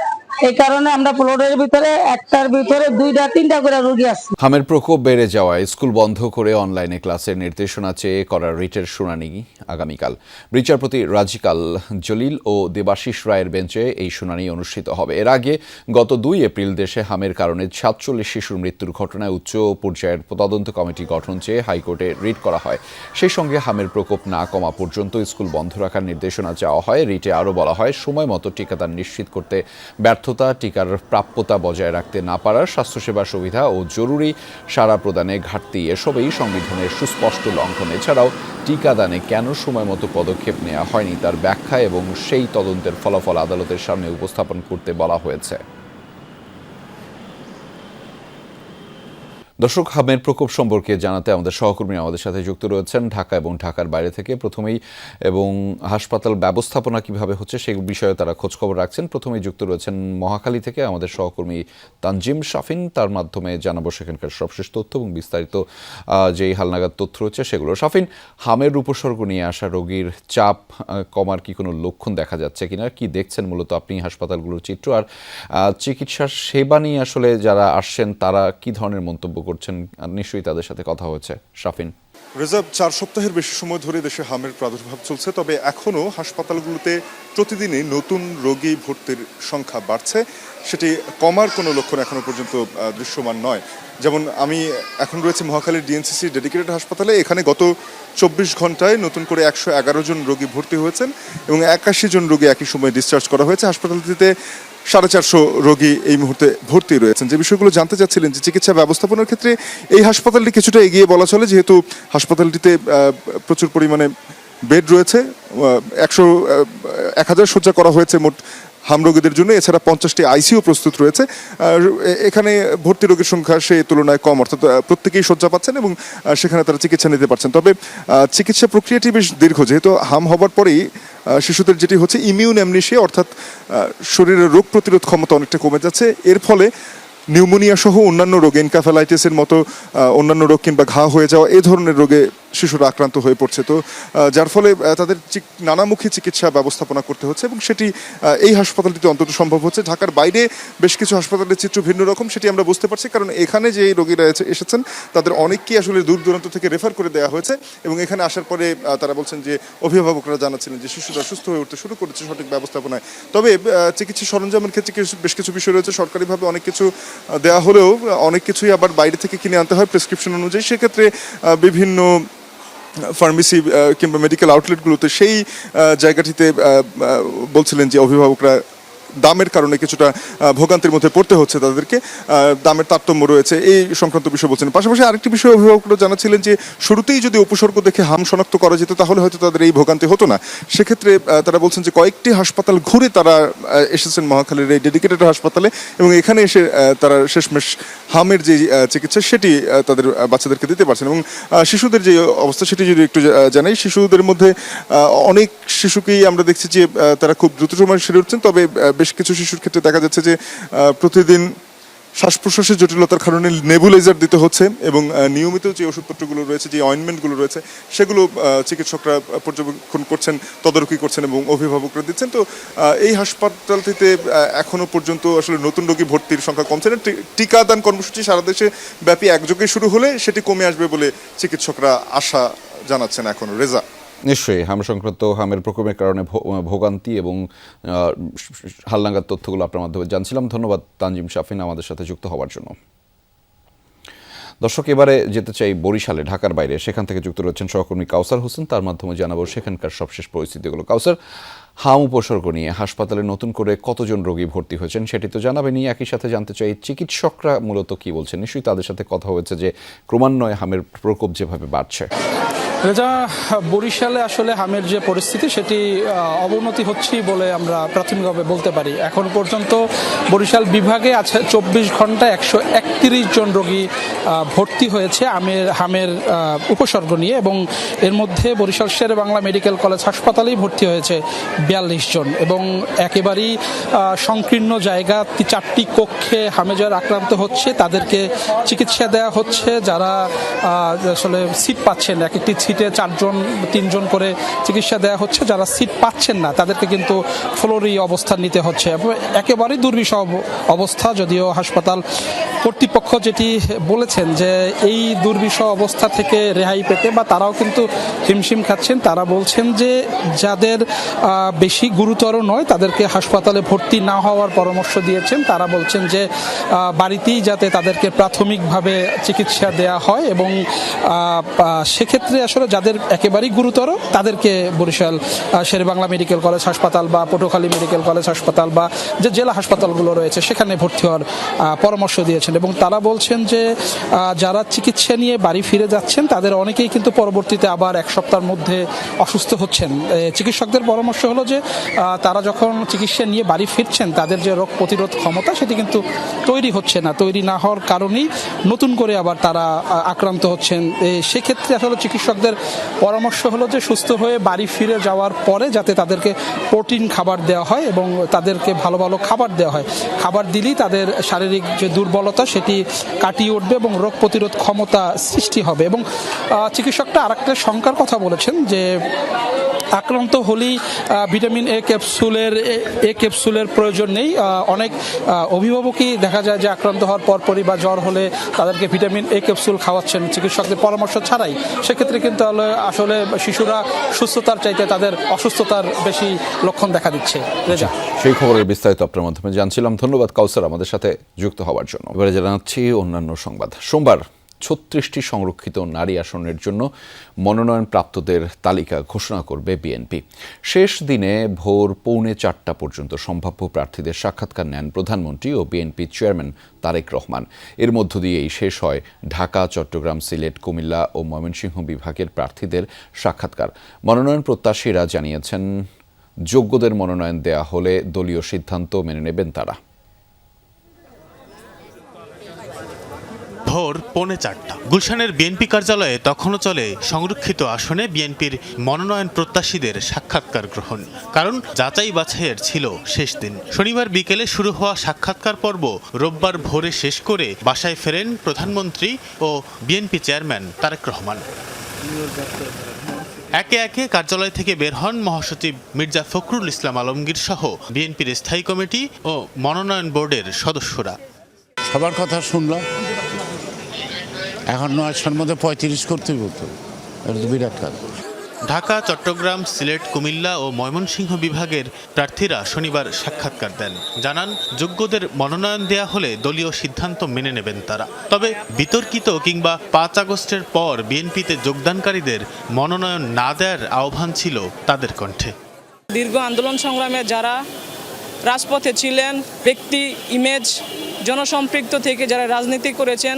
এই কারণে আমরা ফ্লোরের ভিতরে একটার ভিতরে 2-3টা করে রোগী আছে। হামের প্রকোপ বেড়ে যাওয়ায় স্কুল বন্ধ করে অনলাইনে ক্লাসের নির্দেশনা চেয়ে করা রিটের শুনানি আগামীকাল। বিচারপতি রাজিকাল জলিল ও দেবাশিস রায়ের বেঞ্চে এই শুনানি অনুষ্ঠিত হবে। এর আগে গত 2 এপ্রিল দেশে হামের কারণে 47 শিশুর মৃত্যুর ঘটনায় উচ্চ পর্যায়ের তদন্ত কমিটি গঠন চেয়ে হাইকোর্টে রিট করা হয়। সেই সঙ্গে হামের প্রকোপ না কমা পর্যন্ত স্কুল বন্ধ রাখার নির্দেশনা চাওয়া হয়। রিটে আরও বলা হয়, সময় মতো টিকাদান নিশ্চিত করতে ব্যর্থতা, টিকার প্রাপ্যতা বজায় রাখতে না পারার, স্বাস্থ্যসেবা সুবিধা ও জরুরি সাড়া প্রদানে ঘাটতি, এসবই সংবিধানের সুস্পষ্ট লঙ্ঘন। এছাড়াও টিকাদানে কেন সময় মতো পদক্ষেপ নেওয়া হয়নি তার ব্যাখ্যা এবং সেই তদন্তের ফলাফল আদালতের সামনে উপস্থাপন করতে বলা হয়েছে। দর্শক, হামের প্রকোপ সম্পর্কে জানাতে আমাদের সহকর্মী আমাদের সাথে যুক্ত রয়েছেন ঢাকা এবং ঢাকার বাইরে থেকে। প্রথমেই এবং হাসপাতাল ব্যবস্থাপনা কিভাবে হচ্ছে সেই বিষয়ে তারা খোঁজখবর রাখছেন। প্রথমেই যুক্ত রয়েছেন মহাখালী থেকে আমাদের সহকর্মী তানজিম শাফিন। তার মাধ্যমে জানাবো সেখানকার সবশেষ তথ্য এবং বিস্তারিত যেই হালনাগাদ তথ্য রয়েছে সেগুলো। শাফিন, হামের উপসর্গ নিয়ে আসা রোগীর চাপ কমার কি কোনো লক্ষণ দেখা যাচ্ছে কিনা, কি দেখছেন মূলত আপনি হাসপাতালগুলোর চিত্র, আর চিকিৎসার সেবা নিয়ে আসলে যারা আসছেন তারা কি ধরনের মন্তব্য করছেন, আর নিশ্চয়ই তাদের সাথে কথা হয়েছে। শাফিন। রিজার্ভ 4 সপ্তাহের বেশি সময় ধরে দেশে হামের প্রাদুর্ভাব চলছে, তবে এখনও হাসপাতালগুলোতে প্রতিদিনই নতুন রোগী ভর্তির সংখ্যা বাড়ছে। সেটি কমার কোনো লক্ষণ এখনো পর্যন্ত দৃশ্যমান নয়। যেমন আমি এখন রয়েছে মহাখালীর ডিএনসিসি ডেডিকেটেড হাসপাতালে। এখানে গত 24 ঘন্টায় নতুন করে 111 জন রোগী ভর্তি হয়েছেন এবং 81 জন রোগী একই সময় ডিসচার্জ করা হয়েছে। হাসপাতালটিতে 450 রোগী এই মুহূর্তে ভর্তি রয়েছেন। যে বিষয়গুলো জানতে চাচ্ছিলেন যে চিকিৎসা ব্যবস্থাপনার ক্ষেত্রে এই হাসপাতালটি কিছুটা এগিয়ে বলা চলে, যেহেতু হাসপাতালটিতে প্রচুর পরিমাণে বেড রয়েছে। 1000 শয্যা করা হয়েছে মোট হাম রোগীদের জন্য। এছাড়া 50টি আইসিইউ প্রস্তুত রয়েছে। এখানে ভর্তি রোগীর সংখ্যা সেই তুলনায় কম, অর্থাৎ প্রত্যেকেই শয্যা পাচ্ছেন এবং সেখানে তারা চিকিৎসা নিতে পারছেন। তবে চিকিৎসা প্রক্রিয়াটি বেশ দীর্ঘ, যেহেতু হাম হবার পরেই শিশুদের যেটি হচ্ছে ইমিউন অ্যামনেশিয়া, অর্থাৎ শরীরের রোগ প্রতিরোধ ক্ষমতা অনেকটা কমে যাচ্ছে। এর ফলে নিউমোনিয়া সহ অন্যান্য রোগ, এনকাফেলাইটিসের মতো অন্যান্য রোগ কিংবা ঘা হয়ে যাওয়া এই ধরনের রোগে শিশুরা আক্রান্ত হয়ে পড়ছে। তো যার ফলে তাদের নানামুখী চিকিৎসা ব্যবস্থাপনা করতে হচ্ছে এবং সেটি এই হাসপাতালটিতে অন্তত সম্ভব হচ্ছে। ঢাকার বাইরে বেশ কিছু হাসপাতালের চিত্র ভিন্ন রকম, সেটি আমরা বুঝতে পারছি, কারণ এখানে যে রোগীরা এসেছেন তাদের অনেককেই আসলে দূর দূরান্ত থেকে রেফার করে দেওয়া হয়েছে এবং এখানে আসার পরে তারা বলছেন যে অভিভাবকরা জানাচ্ছিলেন যে শিশুরা সুস্থ হয়ে উঠতে শুরু করেছে সঠিক ব্যবস্থাপনায়। তবে চিকিৎসা সরঞ্জামের ক্ষেত্রে বেশ কিছু বিষয় রয়েছে। সরকারিভাবে অনেক কিছু দেওয়া হলেও অনেক কিছুই আবার বাইরে থেকে কিনে আনতে হয় প্রেসক্রিপশন অনুযায়ী। সেক্ষেত্রে বিভিন্ন ফার্মেসি কিংবা মেডিকেল আউটলেটগুলোতে সেই জায়গাটিতে বলছিলেন যে অভিভাবকরা দামের কারণে কিছুটা ভোগান্তির মধ্যে পড়তে হচ্ছে তাদেরকে, দামের তারতম্য রয়েছে, এই সংক্রান্ত বিষয় বলছেন। পাশাপাশি আরেকটি বিষয় অভিভাবকরা জানাচ্ছিলেন যে শুরুতেই যদি উপসর্গ দেখে হাম শনাক্ত করা যেত তাহলে হয়তো তাদের এই ভোগান্তি হতো না। সেক্ষেত্রে তারা বলছেন যে কয়েকটি হাসপাতাল ঘুরে তারা এসেছেন মহাখালীর এই ডেডিকেটেড হাসপাতালে এবং এখানে এসে তারা শেষমেশ হামের যে চিকিৎসা সেটি তাদের বাচ্চাদেরকে দিতে পারছেন। এবং শিশুদের যে অবস্থা সেটি যদি একটু জানাই, শিশুদের মধ্যে অনেক শিশুকেই আমরা দেখছি যে তারা খুব দ্রুত সময় সেরে উঠছেন। তবে বেশ কিছু শিশুর ক্ষেত্রে দেখা যাচ্ছে যে প্রতিদিন শ্বাস প্রশ্বাসের জটিলতার কারণে নেবুলাইজার দিতে হচ্ছে এবং নিয়মিত যে ওষুধপত্রগুলো রয়েছে, যে অয়েন্টমেন্টগুলো রয়েছে সেগুলো চিকিৎসকরা পর্যবেক্ষণ করছেন, তদারকি করছেন এবং অভিভাবকরা দিচ্ছেন। তো এই হাসপাতালটিতে এখনো পর্যন্ত আসলে নতুন রোগী ভর্তির সংখ্যা কমছে না। টিকাদান কর্মসূচি সারা দেশে ব্যাপী একযোগে শুরু হলে সেটি কমে আসবে বলে চিকিৎসকরা আশা জানাচ্ছেন এখনো। রেজা। নিশ্চয়ই হাম সংক্রান্ত হামের প্রকোপের কারণে ভোগান্তি এবং হালনাগাদ তথ্যগুলো আপনার মাধ্যমে জানছিলাম। ধন্যবাদ তানজিম শাফিন আমাদের সাথে যুক্ত হওয়ার জন্য। দর্শক, এবারে যেতে চাই বরিশালে, ঢাকার বাইরে। সেখান থেকে যুক্ত রয়েছেন সহকর্মী কাউসার হোসেন, তার মাধ্যমে জানাবো সেখানকার সবশেষ পরিস্থিতিগুলো। কাউসার, হাম উপসর্গ নিয়ে হাসপাতালে নতুন করে কতজন রোগী ভর্তি হয়েছেন সেটি তো জানাবেনই, একই সাথে জানতে চাই চিকিৎসকরা মূলত কি বলছেন। নিশ্চয়ই তাদের সাথে কথা হয়েছে যে ক্রমান্বয়ে হামের প্রকোপ যেভাবে বাড়ছে। রেজা, বরিশালে আসলে হামের যে পরিস্থিতি সেটি অবনতি হচ্ছে বলে আমরা প্রাথমিকভাবে বলতে পারি। এখন পর্যন্ত বরিশাল বিভাগে আছে 24 ঘন্টায় 131 জন রোগী ভর্তি হয়েছে হামের উপসর্গ নিয়ে এবং এর মধ্যে বরিশাল শেরে বাংলা মেডিকেল কলেজ হাসপাতালেই ভর্তি হয়েছে 42 জন এবং একেবারেই সংকীর্ণ জায়গা, 4টি কক্ষে হামে যারা আক্রান্ত হচ্ছে তাদেরকে চিকিৎসা দেওয়া হচ্ছে। যারা আসলে সিট পাচ্ছেন, এক একটি সিটে 3 জন করে চিকিৎসা দেওয়া হচ্ছে। যারা সিট পাচ্ছেন না তাদেরকে কিন্তু ফ্লোরেই অবস্থান নিতে হচ্ছে। একেবারেই দুর্বিষহ অবস্থা, যদিও হাসপাতাল কর্তৃপক্ষ যেটি বলেছেন যে এই দুর্বিষহ অবস্থা থেকে রেহাই পেতে বা তারাও কিন্তু হিমশিম খাচ্ছেন। তারা বলছেন যে যাদের বেশি গুরুতর নয় তাদেরকে হাসপাতালে ভর্তি না হওয়ার পরামর্শ দিয়েছেন। তারা বলছেন যে বাড়িতেই যাতে তাদেরকে প্রাথমিকভাবে চিকিৎসা দেয়া হয় এবং সেক্ষেত্রে আসলে যাদের একেবারেই গুরুতর তাদেরকে বরিশাল শেরে বাংলা মেডিকেল কলেজ হাসপাতাল বা পটুয়াখালী মেডিকেল কলেজ হাসপাতাল বা যে জেলা হাসপাতালগুলো রয়েছে সেখানে ভর্তি হওয়ার পরামর্শ দিয়েছেন। এবং তারা বলছেন যে যারা চিকিৎসা নিয়ে বাড়ি ফিরে যাচ্ছেন তাদের অনেকেই কিন্তু পরবর্তীতে আবার 1 সপ্তাহের মধ্যে অসুস্থ হচ্ছেন। চিকিৎসকদের পরামর্শ হলো যে তারা যখন চিকিৎসা নিয়ে বাড়ি ফিরছেন তাদের যে রোগ প্রতিরোধ ক্ষমতা সেটি কিন্তু তৈরি হচ্ছে না। তৈরি না হওয়ার কারণেই নতুন করে আবার তারা আক্রান্ত হচ্ছেন। সেক্ষেত্রে আসলে চিকিৎসকদের পরামর্শ হলো যে সুস্থ হয়ে বাড়ি ফিরে যাওয়ার পরে যাতে তাদেরকে প্রোটিন খাবার দেওয়া হয় এবং তাদেরকে ভালো ভালো খাবার দেওয়া হয়। খাবার দিলেই তাদের শারীরিক যে দুর্বলতা সেটি কাটিয়ে উঠবে এবং রোগ প্রতিরোধ ক্ষমতা সৃষ্টি হবে। এবং চিকিৎসকরা আরেকটা শঙ্কার কথা বলেছেন যে আক্রান্ত হলেই ভিটামিন এ ক্যাপসুলের প্রয়োজন নেই। অনেক অভিভাবকই দেখা যায় যে আক্রান্ত হওয়ার পরপরই বা জ্বর হলে তাদেরকে ভিটামিন এ ক্যাপসুল খাওয়াচ্ছেন চিকিৎসকদের পরামর্শ ছাড়াই। সেক্ষেত্রে কিন্তু আসলে শিশুরা সুস্থতার চাইতে তাদের অসুস্থতার বেশি লক্ষণ দেখা দিচ্ছে। সেই খবরের বিস্তারিত আপনার মাধ্যমে জানছিলাম। ধন্যবাদ কাউসার আমাদের সাথে যুক্ত হওয়ার জন্য। এবারে জানাচ্ছি অন্যান্য সংবাদ। সোমবার 36টি সংরক্ষিত নারী আসনের জন্য মনোনয়ন প্রাপ্তদের তালিকা ঘোষণা করবে বিএনপি। শেষ দিনে ভোর 3:45 পর্যন্ত সম্ভাব্য প্রার্থীদের সাক্ষাৎকার নেন প্রধানমন্ত্রী ও বিএনপি চেয়ারম্যান তারেক রহমান। এর মধ্য দিয়েই শেষ হয় ঢাকা, চট্টগ্রাম, সিলেট, কুমিল্লা ও ময়মনসিংহ বিভাগের প্রার্থীদের সাক্ষাৎকার। মনোনয়ন প্রত্যাশীরা জানিয়েছেন, যোগ্যদের মনোনয়ন দেয়া হলে দলীয় সিদ্ধান্ত মেনে নেবেন তারা। ভোর 3:45 গুলশানের বিএনপি কার্যালয়ে তখনও চলে সংরক্ষিত আসনে বিএনপির মনোনয়ন প্রত্যাশীদের সাক্ষাৎকার গ্রহণ। কারণ যাচাই বাছাইয়ের ছিল শেষ দিন। শনিবার বিকেলে শুরু হওয়া সাক্ষাৎকার পর্ব রোববার ভোরে শেষ করে বাসায় ফেরেন প্রধানমন্ত্রী ও বিএনপি চেয়ারম্যান তারেক রহমান। একে একে কার্যালয় থেকে বের হন মহাসচিব মির্জা ফখরুল ইসলাম আলমগীর সহ বিএনপির স্থায়ী কমিটি ও মনোনয়ন বোর্ডের সদস্যরা। সবার কথা শুনলাম, এখন 9টার মধ্যে 35 করতে বলতো, এটা বিরাট কাজ। ঢাকা, চট্টগ্রাম, সিলেট, কুমিল্লা ও ময়মনসিংহ বিভাগের প্রার্থীরা শনিবার সাক্ষাৎকার দেন। জানান, যোগ্যদের মনোনয়ন দেয়া হলে দলীয় সিদ্ধান্ত মেনে নেবেন তারা। তবে বিতর্কিত কিংবা 5 আগস্টের পর বিএনপিতে যোগদানকারীদের মনোনয়ন না দেওয়ার আহ্বান ছিল তাদের কণ্ঠে। দীর্ঘ আন্দোলন সংগ্রামে যারা রাজপথে ছিলেন, ব্যক্তি ইমেজ জনসম্পৃক্ত থেকে যারা রাজনীতি করেছেন,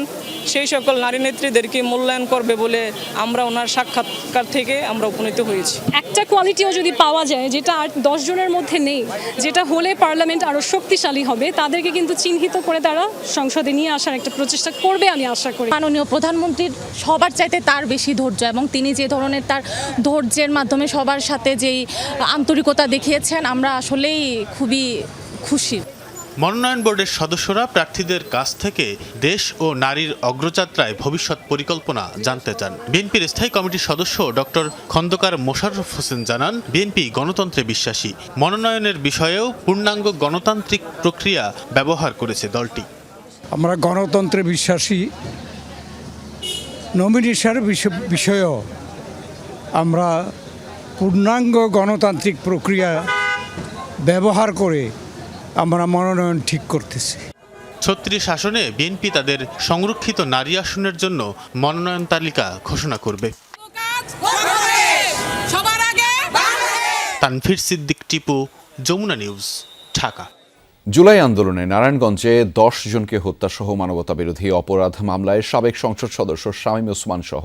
সেই সকল নারী নেত্রীদেরকে মূল্যায়ন করবে বলে আমরা ওনার সাক্ষাৎকার থেকে আমরা উপনীত হয়েছি। একটা কোয়ালিটিও যদি পাওয়া যায় যেটা আর 10 জনের মধ্যে নেই, যেটা হলে পার্লামেন্ট আরও শক্তিশালী হবে, তাদেরকে কিন্তু চিহ্নিত করে তারা সংসদে নিয়ে আসার একটা প্রচেষ্টা করবে আমি আশা করি। মাননীয় প্রধানমন্ত্রীর সবার চাইতে তার বেশি ধৈর্য, এবং তিনি যে ধরনের তার ধৈর্যের মাধ্যমে সবার সাথে যেই আন্তরিকতা দেখিয়েছেন, আমরা আসলেই খুবই খুশি। মনোনয়ন বোর্ডের সদস্যরা প্রার্থীদের কাছ থেকে দেশ ও নারীর অগ্রযাত্রায় ভবিষ্যৎ পরিকল্পনা জানতে চান। বিএনপির স্থায়ী কমিটির সদস্য ডক্টর খন্দকার মোশাররফ হোসেন জানান, বিএনপি গণতন্ত্রে বিশ্বাসী। মনোনয়নের বিষয়েও পূর্ণাঙ্গ গণতান্ত্রিক প্রক্রিয়া ব্যবহার করেছে দলটি। আমরা গণতন্ত্রে বিশ্বাসী, নমিনেশনের বিষয়েও আমরা পূর্ণাঙ্গ গণতান্ত্রিক প্রক্রিয়া ব্যবহার করে আমরা মনোনয়ন ঠিক করতেছি। 36 আসনে বিএনপি তাদের সংরক্ষিত নারী আসনের জন্য মনোনয়ন তালিকা ঘোষণা করবে। তানভীর সিদ্দিক, টিপু, যমুনা নিউজ, ঢাকা। জুলাই আন্দোলনে নারায়ণগঞ্জে 10 জনকে হত্যাসহ মানবতাবিরোধী অপরাধ মামলায় সাবেক সংসদ সদস্য শামীম ওসমান সহ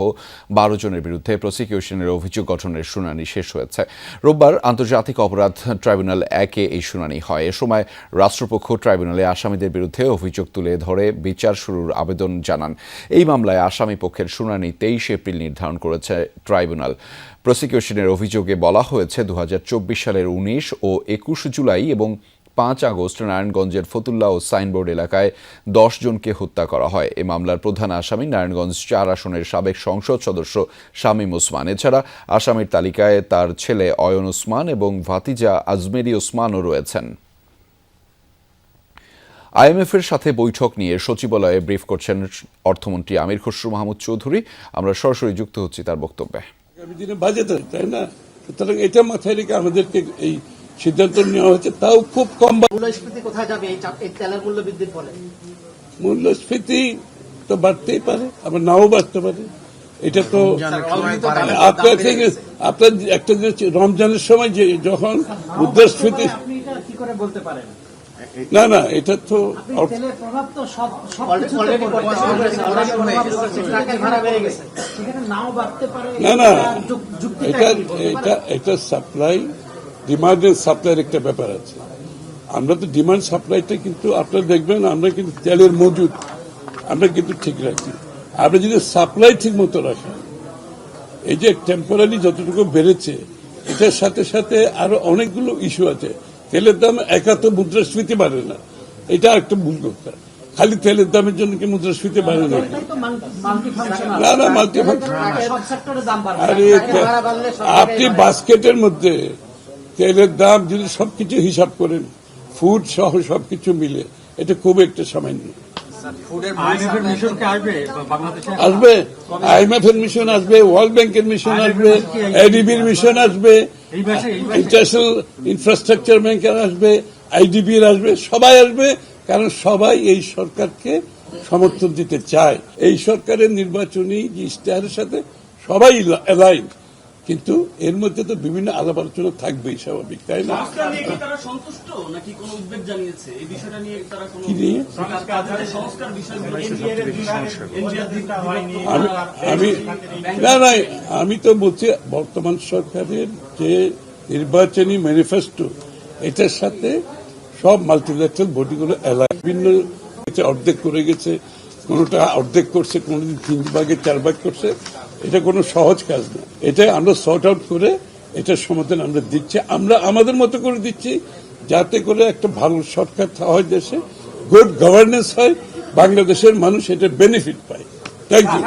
12 জনের বিরুদ্ধে প্রসিকিউশনের অভিযোগ গঠনের শুনানি শেষ হয়েছে। রোববার আন্তর্জাতিক অপরাধ ট্রাইব্যুনাল 1-এ এই শুনানি হয়। এ সময় রাষ্ট্রপক্ষ ট্রাইব্যুনালে আসামিদের বিরুদ্ধে অভিযোগ তুলে ধরে বিচার শুরুর আবেদন জানান। এই মামলায় আসামি পক্ষের শুনানি 23 এপ্রিল নির্ধারণ করেছে ট্রাইব্যুনাল। প্রসিকিউশনের অভিযোগে বলা হয়েছে 2024 সালের 19 ও 21 জুলাই এবং 5 আগস্ট নারায়ণগঞ্জের ফতুল্লা ও সাইনবোর্ড এলাকায় 10 জনকে হত্যা করা হয়। এ মামলার প্রধান আসামি নারায়ণগঞ্জ 4 আসনের সাবেক সংসদ সদস্য শামীম ওসমান। এছাড়া আসামির তালিকায় তার ছেলে অয়ন ওসমান এবং ভাতিজা আজমেরি ওসমানও রয়েছেন। আইএমএফের সাথে বৈঠক নিয়ে সচিবালয়ে ব্রিফ করছেন অর্থমন্ত্রী আমির খসরু মাহমুদ চৌধুরী। আমরা সরাসরি যুক্ত হচ্ছি তার বক্তব্যে। আগামী দিনে বাজেট হয়, তাই না? সুতরাং এটা মাথায় রেখে আমাদেরকে এই সিদ্ধান্ত নেওয়া হয়েছে, তাও খুব কম। মূল্যস্ফীতি কোথায় যাবে এই তেলের মূল্য বৃদ্ধির ফলে? মূল্যস্ফীতি তো বাড়তেই পারে, আবার নাও বাড়তে পারে। এটা তো আপনার একটা জিনিস, রমজানের সময় যে যখন মুদ্রাস্ফীতি, কি করে বলতে পারেন? না এটা তো তেলের প্রভাব তো সব নাও বাড়তে পারে। না এটা সাপ্লাই, ডিমান্ড এন্ড সাপ্লাইয়ের একটা ব্যাপার আছে। আমরা তো ডিমান্ড সাপ্লাইটা কিন্তু আপনারা দেখবেন, আমরা কিন্তু তেলের মজুদ আমরা কিন্তু ঠিক রাখি। আমরা যদি সাপ্লাই ঠিক মতো রাখি, এই যে টেম্পোরারি যতটুকু বেড়েছে, এটার সাথে সাথে আরো অনেকগুলো ইস্যু আছে। তেলের দাম একা তো মুদ্রাস্ফীতি বাড়ে না, এটা একটা মূল কথা। খালি তেলের দামের জন্য কি মুদ্রাস্ফীতি বাড়ে না? না মাল্টিফাংশন। আরে আপনি বাস্কেটের মধ্যে তেলের দাম যদি সবকিছু হিসাব করেন, ফুড সহ সবকিছু মিলে, এটা খুব একটা সামান্য। আসবে, IMF এর মিশন আসবে, ওয়ার্ল্ড ব্যাংকের মিশন আসবে, ADB-র মিশন আসবে, ইন্টারন্যাশনাল ইনফ্রাস্ট্রাকচার ব্যাংকের আসবে, IDB-র আসবে, সবাই আসবে, কারণ সবাই এই সরকারকে সমর্থন দিতে চায়। এই সরকারের নির্বাচনী যে ইশতেহারের সাথে সবাই অ্যালাইন, কিন্তু এর মধ্যে তো বিভিন্ন আলাপ আলোচনা থাকবেই, স্বাভাবিক, তাই না? কি নিয়ে? আমি তো বলছি বর্তমান সরকারের যে নির্বাচনী ম্যানিফেস্টো, এটার সাথে সব মাল্টিল্যাটারাল বডিগুলো অ্যালাইন। বিভিন্ন অর্ধেক করে গেছে, কোনোটা অর্ধেক করছে, কোনোদিন 3 ভাগে 4 ভাগ করছে। এটা কোনো সহজ কাজ না। এটা আমরা সর্ট আউট করে এটার সমাধান আমরা দিচ্ছি, আমরা আমাদের মতো করে দিচ্ছি, যাতে করে একটা ভালো সরকার হয়, দেশে গুড গভর্নেন্স হয়, বাংলাদেশের মানুষ এটা বেনিফিট পায়। Thank you.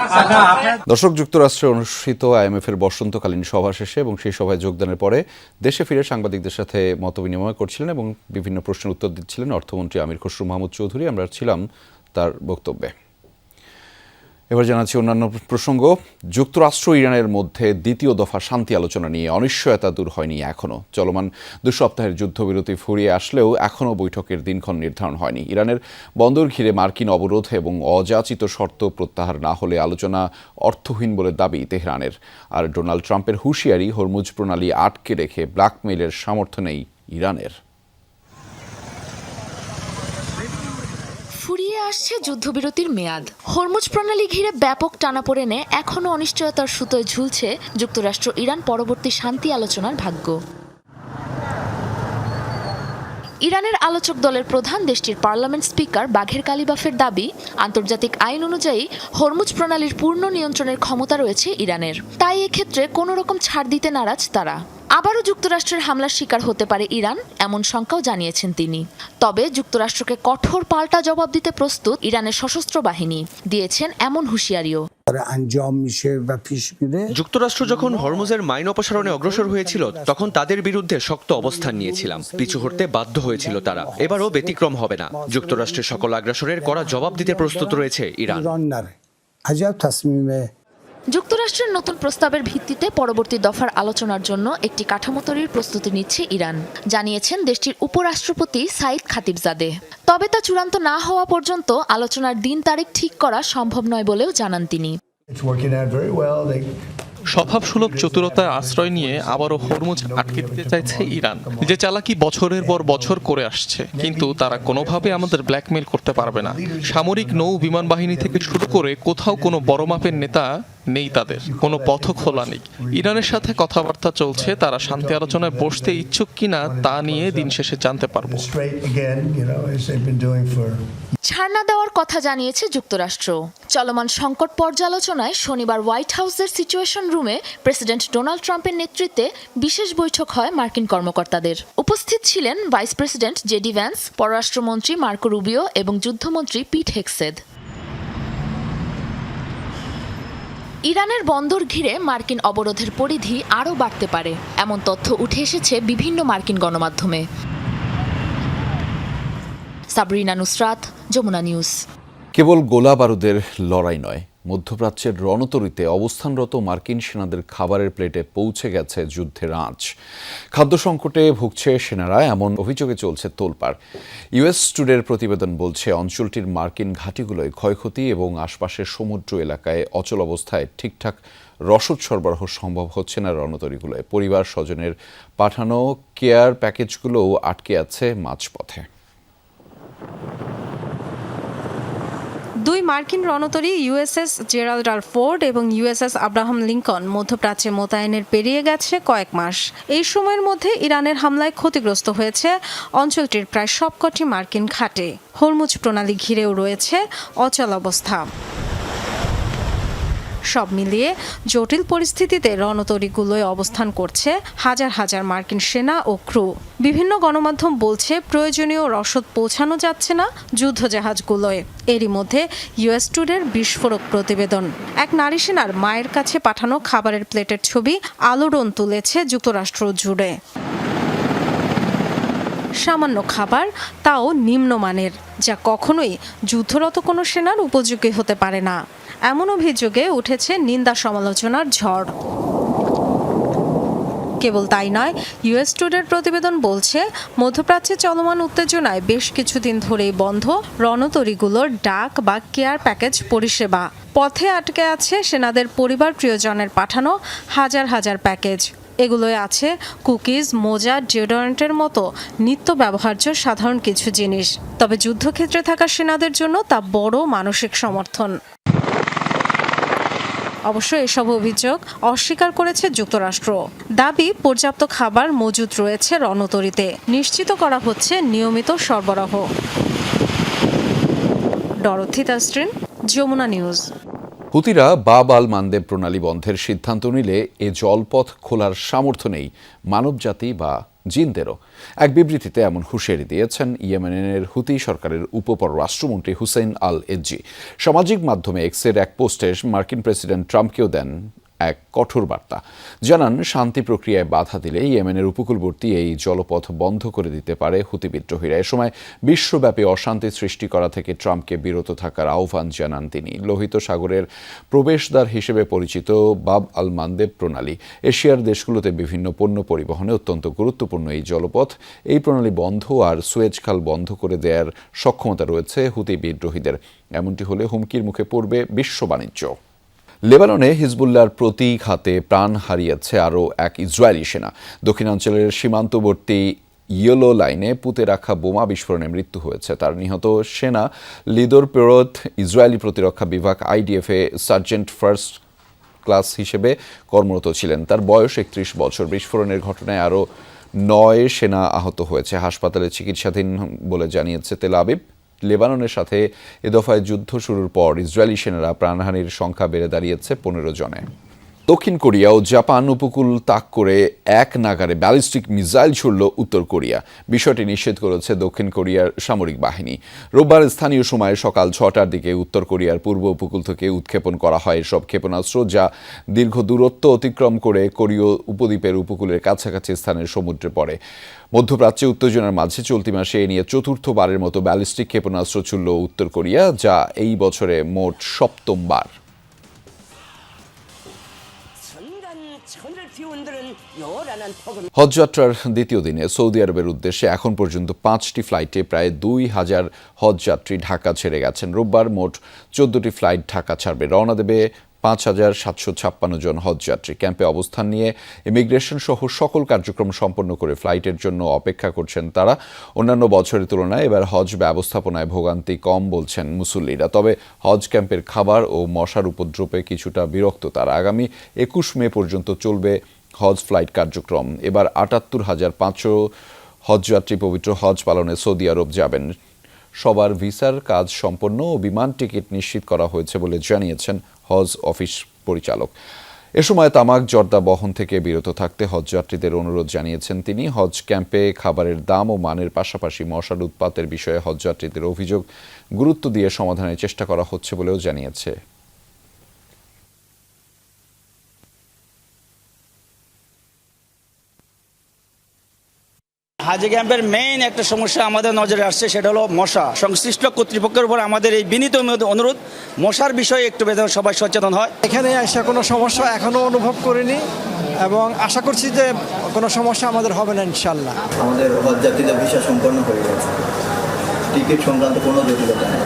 দর্শক, যুক্তরাষ্ট্রে অনুষ্ঠিত IMF এর বসন্তকালীন সভা শেষে এবং সেই সভায় যোগদানের পরে দেশে ফিরে সাংবাদিকদের সাথে মতবিনিময় করছিলেন এবং বিভিন্ন প্রশ্নের উত্তর দিচ্ছিলেন অর্থমন্ত্রী আমির খসরু মাহমুদ চৌধুরী। আমরা ছিলাম তার বক্তব্যে। এবার জানাচ্ছি অন্যান্য প্রসঙ্গ। যুক্তরাষ্ট্র ইরানের মধ্যে দ্বিতীয় দফা শান্তি আলোচনা নিয়ে অনিশ্চয়তা দূর হয়নি এখনও। চলমান 2 সপ্তাহের যুদ্ধবিরতি ফুরিয়ে আসলেও এখনও বৈঠকের দিনক্ষণ নির্ধারণ হয়নি। ইরানের বন্দর ঘিরে মার্কিন অবরোধ এবং অযাচিত শর্ত প্রত্যাহার না হলে আলোচনা অর্থহীন বলে দাবি তেহরানের। আর ডোনাল্ড ট্রাম্পের হুঁশিয়ারি, হরমুজ প্রণালী আটকে রেখে ব্ল্যাকমেইলের সামর্থ্য নেই ইরানের। ফুরিয়ে আসছে যুদ্ধবিরতির মেয়াদ। হরমুজ প্রণালী ঘিরে ব্যাপক টানাপোড়েনে এখনও অনিশ্চয়তার সুতোয় ঝুলছে যুক্তরাষ্ট্র ইরান পরবর্তী শান্তি আলোচনার ভাগ্য। ইরানের আলোচক দলের প্রধান দেশটির পার্লামেন্ট স্পিকার বাঘের কালিবাফের দাবি, আন্তর্জাতিক আইন অনুযায়ী হরমুজ প্রণালীর পূর্ণ নিয়ন্ত্রণের ক্ষমতা রয়েছে ইরানের, তাই এক্ষেত্রে কোনো রকম ছাড় দিতে নারাজ তারা। আবারও যুক্তরাষ্ট্রের হামলার শিকার হতে পারে ইরান, এমন শঙ্কাও জানিয়েছেন তিনি। তবে যুক্তরাষ্ট্রকে কঠোর পাল্টা জবাব দিতে প্রস্তুত ইরানের সশস্ত্র বাহিনী, দিয়েছেন এমন হুঁশিয়ারিও। যুক্তরাষ্ট্র যখন হরমুজের মাইন অপসারণে অগ্রসর হয়েছিল, তখন তাদের বিরুদ্ধে শক্ত অবস্থান নিয়েছিলাম। পিছু হটতে বাধ্য হয়েছিল তারা। এবারও ব্যতিক্রম হবে না। যুক্তরাষ্ট্রের সকল আগ্রাসনের কড়া জবাব দিতে প্রস্তুত রয়েছে ইরান। যুক্তরাষ্ট্রের নতুন প্রস্তাবের ভিত্তিতে পরবর্তী দফার আলোচনার জন্য একটি কাঠামো তৈরির প্রস্তুতি নিচ্ছে ইরান, জানিয়েছেন দেশটির উপরাষ্ট্রপতি সাইদ খাতিবজাদে। তবে তা চূড়ান্ত না হওয়া পর্যন্ত আলোচনার দিন তারিখ ঠিক করা সম্ভব নয় বলেও জানান তিনি। স্বভাবসুলভ চতুরতার আশ্রয় নিয়ে আবারও হরমুজ আটকে দিতে চাইছে ইরান, যে চালাকি বছরের পর বছর করে আসছে। কিন্তু তারা কোনোভাবে আমাদের ব্ল্যাকমেইল করতে পারবে না। সামরিক নৌ বিমান বাহিনী থেকে শুরু করে কোথাও কোনো বড় মাপের নেতা নেই, তাদের কোনো পথ খোলা নেই। ইরানের সাথে কথাবার্তা চলছে, তারা শান্তি আলোচনায় বসতে ইচ্ছুক কিনা তা নিয়ে দিন শেষে জানতে পারবো। ছাড় না দেওয়ার কথা জানিয়েছে যুক্তরাষ্ট্র। চলমান সংকট পর্যালোচনায় শনিবার হোয়াইট হাউসের সিচুয়েশন রুমে প্রেসিডেন্ট ডোনাল্ড ট্রাম্পের নেতৃত্বে বিশেষ বৈঠক হয় মার্কিন কর্মকর্তাদের। উপস্থিত ছিলেন ভাইস প্রেসিডেন্ট জেডি ভ্যান্স, পররাষ্ট্রমন্ত্রী মার্কো রুবিও এবং যুদ্ধমন্ত্রী পিট হেগসেথ। ইরানের বন্দর ঘিরে মার্কিন অবরোধের পরিধি আরও বাড়তে পারে, এমন তথ্য উঠে এসেছে বিভিন্ন মার্কিন গণমাধ্যমে। সাবরিনা নুসরাত, যমুনা নিউজ। কেবল গোলা বারুদের লড়াই নয়, মধ্যপ্রাচ্যের রণতরীতে অবস্থানরত মার্কিন সেনাদের খাবারের প্লেটে পৌঁছে গেছে যুদ্ধের আঁচ। খাদ্য সংকটে ভুগছে সেনারা, এমন অভিযোগে চলছে তোলপাড়। ইউএস টুডের প্রতিবেদন বলছে অঞ্চলটির মার্কিন ঘাঁটিগুলোয় ক্ষয়ক্ষতি এবং আশপাশের সমুদ্র এলাকায় অচল অবস্থায় ঠিকঠাক রসদ সরবরাহ সম্ভব হচ্ছে না রণতরীগুলোয়। পরিবার স্বজনের পাঠানো কেয়ার প্যাকেজগুলোও আটকে আছে মাঝপথে। 2 মার্কিন রণতরী ইউএসএস জেরাল্ড আর ফোর্ড এবং ইউএসএস আব্রাহাম লিঙ্কন মধ্যপ্রাচ্যে মোতায়েনের পেরিয়ে গেছে কয়েক মাস। এই সময়ের মধ্যে ইরানের হামলায় ক্ষতিগ্রস্ত হয়েছে অঞ্চলটির প্রায় সবকটি মার্কিন ঘাটে। হরমুজ প্রণালী ঘিরেও রয়েছে অচল অবস্থা। সব মিলিয়ে জটিল পরিস্থিতিতে রণতরীগুলোয় অবস্থান করছে হাজার হাজার মার্কিন সেনা ও ক্রু। বিভিন্ন গণমাধ্যম বলছে প্রয়োজনীয় রসদ পৌঁছানো যাচ্ছে না যুদ্ধজাহাজগুলোয়। এরই মধ্যে ইউএস টুডের বিস্ফোরক প্রতিবেদন। এক নারী সেনার মায়ের কাছে পাঠানো খাবারের প্লেটের ছবি আলোড়ন তুলেছে যুক্তরাষ্ট্র জুড়ে। সামান্য খাবার, তাও নিম্নমানের, যা কখনোই যুদ্ধরত কোনো সেনার উপযোগী হতে পারে না। এমন অভিযোগে উঠেছে নিন্দা সমালোচনার ঝড়। কেবল তাই নয়, ইউএস টুডের প্রতিবেদন বলছে মধ্যপ্রাচ্যে চলমান উত্তেজনায় বেশ কিছুদিন ধরেই বন্ধ রণতরীগুলোর ডাক বা কেয়ার প্যাকেজ পরিষেবা। পথে আটকে আছে সেনাদের পরিবার প্রিয়জনের পাঠানো হাজার হাজার প্যাকেজ। এগুলোয় আছে কুকিজ, মোজা, ডিওডোরেন্টের মতো নিত্য ব্যবহার্য সাধারণ কিছু জিনিস। তবে যুদ্ধক্ষেত্রে থাকা সেনাদের জন্য তা বড় মানসিক সমর্থন। অবশ্য এসব অভিযোগ অস্বীকার করেছে যুক্তরাষ্ট্র। দাবি, পর্যাপ্ত খাবার মজুদ রয়েছে রণতরীতে, নিশ্চিত করা হচ্ছে নিয়মিত সরবরাহ। ডরথি তাসরিন, যমুনা নিউজ। হুতিরা বাব আল মান্দেব প্রণালী বন্ধের সিদ্ধান্ত নিলে এ জলপথ খোলার সামর্থ্য নেই মানবজাতি বা জিনদেরও। এক বিবৃতিতে এমন হুঁশিয়ারি দিয়েছেন ইয়েমেনের হুতি সরকারের উপপররাষ্ট্রমন্ত্রী হুসেইন আল এজি। সামাজিক মাধ্যমে এক্সের এক পোস্টে মার্কিন প্রেসিডেন্ট ট্রাম্পকেও দেন এক কঠোর বার্তা। জানান, শান্তি প্রক্রিয়ায় বাধা দিলে ইয়েমেনের উপকূলবর্তী এই জলপথ বন্ধ করে দিতে পারে হুতি বিদ্রোহীরা। এ সময় বিশ্বব্যাপী অশান্তি সৃষ্টি করা থেকে ট্রাম্পকে বিরত থাকার আহ্বান জানান তিনি। লোহিত সাগরের প্রবেশদ্বার হিসেবে পরিচিত বাব আল মান্দেব প্রণালী এশিয়ার দেশগুলোতে বিভিন্ন পণ্য পরিবহনে অত্যন্ত গুরুত্বপূর্ণ এই জলপথ। এই প্রণালী বন্ধ আর সুয়েজ খাল বন্ধ করে দেওয়ার সক্ষমতা রয়েছে হুতি বিদ্রোহীদের। এমনটি হলে হুমকির মুখে পড়বে বিশ্ব বাণিজ্য। লেবাননে হিজবুল্লাহর প্রতিঘাতে প্রাণ হারিয়েছে আরও এক ইসরায়েলি সেনা। দক্ষিণাঞ্চলের সীমান্তবর্তী ইয়েলো লাইনে পুঁতে রাখা বোমা বিস্ফোরণে মৃত্যু হয়েছে তার। নিহত সেনা লিদোর পেরোত ইসরায়েলি প্রতিরক্ষা বিভাগ আইডিএফে সার্জেন্ট ফার্স্ট ক্লাস হিসেবে কর্মরত ছিলেন। তার বয়স 31 বছর। বিস্ফোরণের ঘটনায় আরও 9 সেনা আহত হয়েছে। হাসপাতালে চিকিৎসাধীন বলে জানিয়েছে তেল আবিব। লেবাননের সাথে এ দফায় যুদ্ধ শুরুর পর ইসরায়েলি সেনারা প্রাণহানির সংখ্যা বেড়ে দাঁড়িয়েছে 15 জনে। দক্ষিণ কোরিয়া ও জাপান উপকূল তাক করে এক নাগারে ব্যালিস্টিক মিসাইল ছুড়ল উত্তর কোরিয়া। বিষয়টি নিষেধ করেছে দক্ষিণ কোরিয়ার সামরিক বাহিনী। রোববার স্থানীয় সময় সকাল 6টার দিকে উত্তর কোরিয়ার পূর্ব উপকূল থেকে উৎক্ষেপণ করা হয় এসব ক্ষেপণাস্ত্র, যা দীর্ঘ দূরত্ব অতিক্রম করে কোরীয় উপদ্বীপের উপকূলের কাছাকাছি স্থানের সমুদ্রে পড়ে। মধ্যপ্রাচ্যে উত্তেজনার মাঝে চলতি মাসে এ নিয়ে চতুর্থবারের মতো ব্যালিস্টিক ক্ষেপণাস্ত্র ছুড়ল উত্তর কোরিয়া, যা এই বছরে মোট 7বার। হজযাত্রার দ্বিতীয় দিনে সৌদি আরবের উদ্দেশ্যে এখন পর্যন্ত 5টি ফ্লাইটে প্রায় 2000 হজযাত্রী ঢাকা ছেড়ে গেছেন। রোববার মোট 14টি ফ্লাইট ঢাকা ছাড়বে। রওনা দেবে 5756 জন হজযাত্রী। ক্যাম্পে অবস্থান নিয়ে ইমিগ্রেশন সহ সকল কার্যক্রম সম্পন্ন করে ফ্লাইটের জন্য অপেক্ষা করছেন তারা। অন্যান্য বছরের তুলনায় এবার হজ ব্যবস্থাপনায় ভোগান্তি কম বলছেন মুসল্লিরা। তবে হজ ক্যাম্পের খাবার ও মশার উপদ্রবে কিছুটা বিরক্ত তারা। আগামী 21 মে পর্যন্ত চলবে হজ ফ্লাইট কার্যক্রম। এবার ৭৮,৫০০ হজযাত্রী পবিত্র হজ পালনে সৌদি আরব যাবেন। সবার ভিসার কাজ সম্পন্ন ও বিমান টিকিট নিশ্চিত করা হয়েছে বলে জানিয়েছেন হজ অফিস পরিচালক। এ সময় তামাক জর্দা বহন থেকে বিরত থাকতে হজযাত্রীদের অনুরোধ জানিয়েছেন তিনি। হজ ক্যাম্পে খাবারের দাম ও মানের পাশাপাশি মশার উৎপাতের বিষয়ে হজযাত্রীদের অভিযোগ গুরুত্ব দিয়ে সমাধানের চেষ্টা করা হচ্ছে বলেও জানিয়েছে। হাজি ক্যাম্পের মেইন একটা সমস্যা আমাদের নজরে আসছে, সেটা হলো মশা। সংশ্লিষ্ট কর্তৃপক্ষের উপর আমাদের এই বিনীত অনুরোধ, মশার বিষয়ে একটু সবাই সচেতন হয়। এখানে এসে কোনো সমস্যা এখনো অনুভব করিনি এবং আশা করছি যে কোনো সমস্যা আমাদের হবে না ইনশাল্লাহ। আমাদের হজযাত্রীদের ভিসা সম্পন্ন হয়ে গেছে, টিকিট সংক্রান্ত কোনো জটিলতা নেই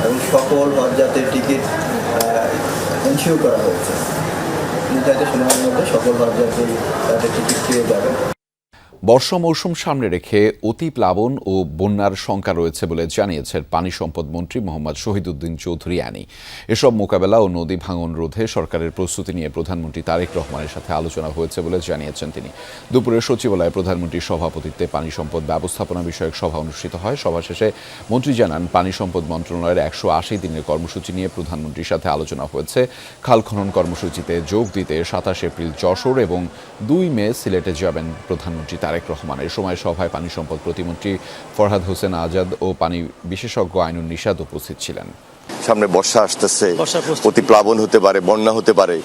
এবং সকল হজযাত্রীর টিকিট এনশিওর করা হয়েছে। নির্ধারিত সময়ের মধ্যে সকল হজযাত্রী তাদের টিকিট পেয়ে যাবে। বর্ষা মৌসুম সামনে রেখে অতি প্লাবন ও বন্যার শঙ্কা রয়েছে বলে জানিয়েছেন পানি সম্পদ মন্ত্রী মোহাম্মদ শহীদুদ্দিন চৌধুরী আনি। এসব মোকাবেলা ও নদী ভাঙন রোধে সরকারের প্রস্তুতি নিয়ে প্রধানমন্ত্রী তারেক রহমানের সাথে আলোচনা হয়েছে বলে জানিয়েছেন তিনি। দুপুরে সচিবালয়ে প্রধানমন্ত্রীর সভাপতিত্বে পানি সম্পদ ব্যবস্থাপনা বিষয়ক সভা অনুষ্ঠিত হয়। সভা শেষে মন্ত্রী জানান, পানি সম্পদ মন্ত্রণালয়ের 180 দিনের কর্মসূচি নিয়ে প্রধানমন্ত্রীর সাথে আলোচনা হয়েছে। খাল খনন কর্মসূচিতে যোগ দিতে 27 এপ্রিল যশোর এবং 2 মে সিলেটে যাবেন প্রধানমন্ত্রী তারেক রহমান। এ সময় সভায় পানি সম্পদ প্রতিমন্ত্রী ফরহাদ হোসেন আজাদ ও পানি বিশেষজ্ঞ আইনুন নিশাদ উপস্থিত ছিলেন। সামনে বর্ষা আসতেছে, অতি প্লাবন হতে পারে, বন্যা হতে পারে।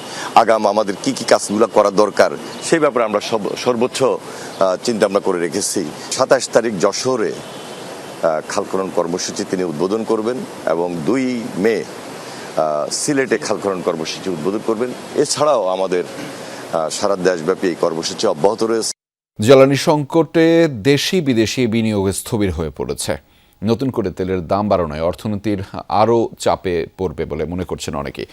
আগাম আমাদের কি কি কাজগুলো করা দরকার সেই ব্যাপারে আমরা সর্বোচ্চ চিন্তা ভাবনা করে রেখেছি। 27 তারিখ যশোরে খাল খনন কর্মসূচি তিনি উদ্বোধন করবেন এবং 2 মে সিলেটে খাল খনন কর্মসূচি উদ্বোধন করবেন। এছাড়াও আমাদের সারা দেশব্যাপী এই কর্মসূচি অব্যাহত রয়েছে। জ্বালানি সংকটে দেশি বিদেশি বিনিয়োগ স্থবির হয়ে পড়েছে। নতুন করে তেলের দাম বাড়ানোয় অর্থনীতির আরও চাপে পড়বে বলে মনে করছেন অনেকে।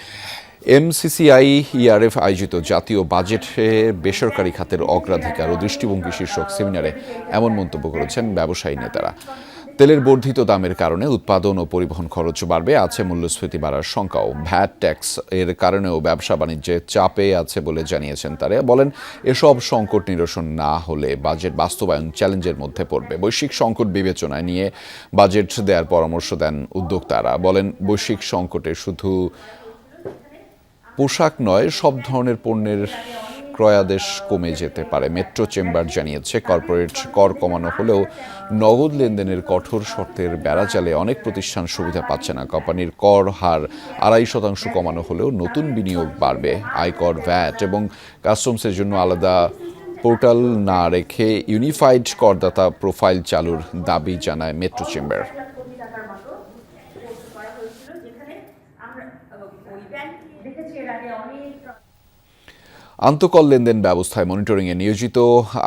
এমসিসিআই ইআরএফ আয়োজিত জাতীয় বাজেটে বেসরকারি খাতের অগ্রাধিকার ও দৃষ্টিভঙ্গি শীর্ষক সেমিনারে এমন মন্তব্য করেছেন ব্যবসায়ী নেতারা। তেলের বর্ধিত দামের কারণে উৎপাদন ও পরিবহন খরচ বাড়বে, আছে মূল্যস্ফীতি বাড়ার শঙ্কাও। ভ্যাট ট্যাক্স এর কারণেও ব্যবসা বাণিজ্যে চাপে আছে বলে জানিয়েছেন তারা। বলেন, এসব সংকট নিরসন না হলে বাজেট বাস্তবায়ন চ্যালেঞ্জের মধ্যে পড়বে। বৈশ্বিক সংকট বিবেচনায় নিয়ে বাজেট দেওয়ার পরামর্শ দেন উদ্যোক্তারা। বলেন, বৈশ্বিক সংকটে শুধু পোশাক নয়, সব ধরনের পণ্যের ক্রয়াদেশ কমে যেতে পারে। মেট্রো চেম্বার জানিয়েছে, কর্পোরেট কর কমানো হলেও নগদ লেনদেনের কঠোর শর্তের বেড়াজালে অনেক প্রতিষ্ঠান সুবিধা পাচ্ছে না। কোম্পানির কর হার 2.5% কমানো হলেও নতুন বিনিয়োগ বাড়বে। আয়কর, ভ্যাট এবং কাস্টমসের জন্য আলাদা পোর্টাল না রেখে ইউনিফাইড করদাতা প্রোফাইল চালুর দাবি জানায় মেট্রো চেম্বার। আন্তঃকল লেনদেন ব্যবস্থায় মনিটরিংয়ে নিয়োজিত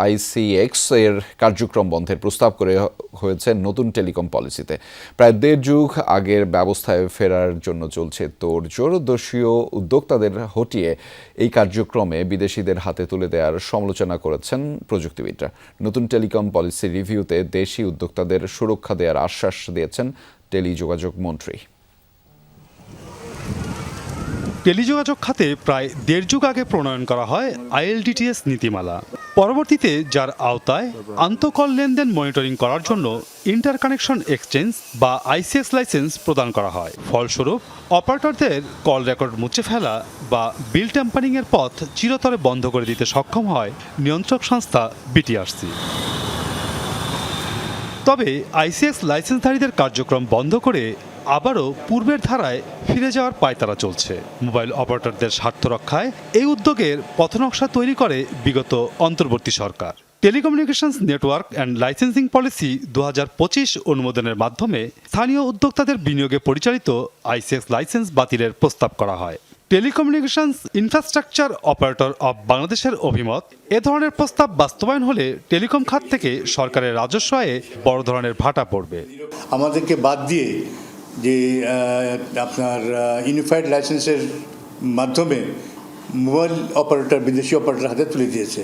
আইসিএক্স এর কার্যক্রম বন্ধের প্রস্তাব করে হয়েছে নতুন টেলিকম পলিসিতে। প্রায় 1.5 যুগ আগের ব্যবস্থায় ফেরার জন্য চলছে তোড়জোড়। দেশীয় উদ্যোক্তাদের হটিয়ে এই কার্যক্রমে বিদেশিদের হাতে তুলে দেওয়ার সমালোচনা করেছেন প্রযুক্তিবিদরা। নতুন টেলিকম পলিসি রিভিউতে দেশি উদ্যোক্তাদের সুরক্ষা দেওয়ার আশ্বাস দিয়েছেন টেলিযোগাযোগ মন্ত্রী। টেলিযোগাযোগ খাতে প্রায় 1.5 যুগ আগে প্রণয়ন করা হয় আইএলডিটিএস নীতিমালা। পরবর্তীতে যার আওতায় আন্তঃকল লেনদেন মনিটরিং করার জন্য ইন্টারকানেকশন এক্সচেঞ্জ বা আইসিএক্স লাইসেন্স প্রদান করা হয়। ফলস্বরূপ অপারেটরদের কল রেকর্ড মুছে ফেলা বা বিল ট্যাম্পারিংয়ের পথ চিরতরে বন্ধ করে দিতে সক্ষম হয় নিয়ন্ত্রক সংস্থা বিটিআরসি। তবে আইসিএক্স লাইসেন্সধারীদের কার্যক্রম বন্ধ করে আবারও পূর্বের ধারায় ফিরে যাওয়ার পায়তারা চলছে। মোবাইল অপারেটরদের স্বার্থ রক্ষায় এই উদ্যোগের পথনকশা তৈরি করে বিগত অন্তর্বর্তী সরকার। Telecommunications network and licensing policy 2025 অনুমোদনের মাধ্যমে স্থানীয় উদ্যোক্তাদের বিনিয়োগে পরিচালিত আইসিএক্স লাইসেন্স বাতিলের প্রস্তাব করা হয়। টেলিকমিউনিকেশনস ইনফ্রাস্ট্রাকচার অপারেটর অব বাংলাদেশের অভিমত, এ ধরনের প্রস্তাব বাস্তবায়ন হলে টেলিকম খাত থেকে সরকারের রাজস্ব আয়ে বড় ধরনের ভাটা পড়বে। আমাদেরকে বাদ দিয়ে যে আপনার ইউনিফাইড লাইসেন্সের মাধ্যমে মোবাইল অপারেটর বিদেশি অপারেটর হাতে তুলে দিয়েছে।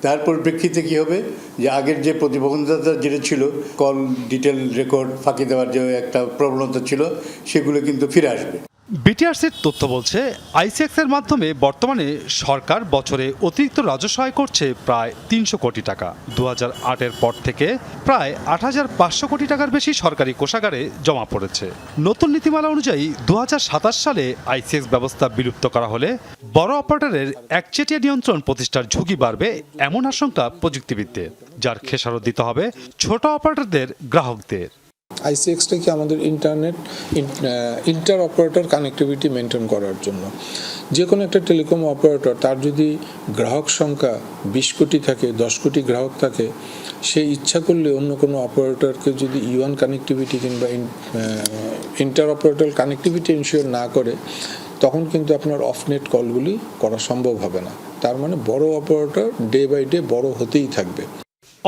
তার পরিপ্রেক্ষিতে কী হবে, যে আগের যে প্রতিবন্ধকতা যেটা ছিল, কল ডিটেল রেকর্ড ফাঁকি দেওয়ার যে একটা প্রবণতা ছিল, সেগুলো কিন্তু ফিরে আসবে। বিটিআরসির তথ্য বলছে, আইসিএক্স এর মাধ্যমে বর্তমানে সরকার বছরে অতিরিক্ত রাজস্ব আয় করছে প্রায় 300 কোটি টাকা। 2008-এর পর থেকে প্রায় 8,500 কোটি টাকার বেশি সরকারি কোষাগারে জমা পড়েছে। নতুন নীতিমালা অনুযায়ী 2027 সালে আইসিএক্স ব্যবস্থা বিলুপ্ত করা হলে বড় অপারেটরের একচেটিয়া নিয়ন্ত্রণ প্রতিষ্ঠার ঝুঁকি বাড়বে এমন আশঙ্কা প্রযুক্তিবিদদের, যার খেসারত দিতে হবে ছোট অপারেটরদের গ্রাহকদের। আইসিএক্সটা কি আমাদের ইন্টার অপারেটর কানেক্টিভিটি মেনটেন করার জন্য। যে কোনো একটা টেলিকম অপারেটর, তার যদি গ্রাহক সংখ্যা 20 কোটি থাকে, 10 কোটি গ্রাহক থাকে, সে ইচ্ছা করলে অন্য কোনো অপারেটরকে যদি ইউএন কানেক্টিভিটি কিংবা ইন্টার অপারেটর কানেক্টিভিটি ইনশিওর না করে, তখন কিন্তু আপনার অফনেট কলগুলি করা সম্ভব হবে না। তার মানে বড় অপারেটর ডে বাই ডে বড় হতেই থাকবে।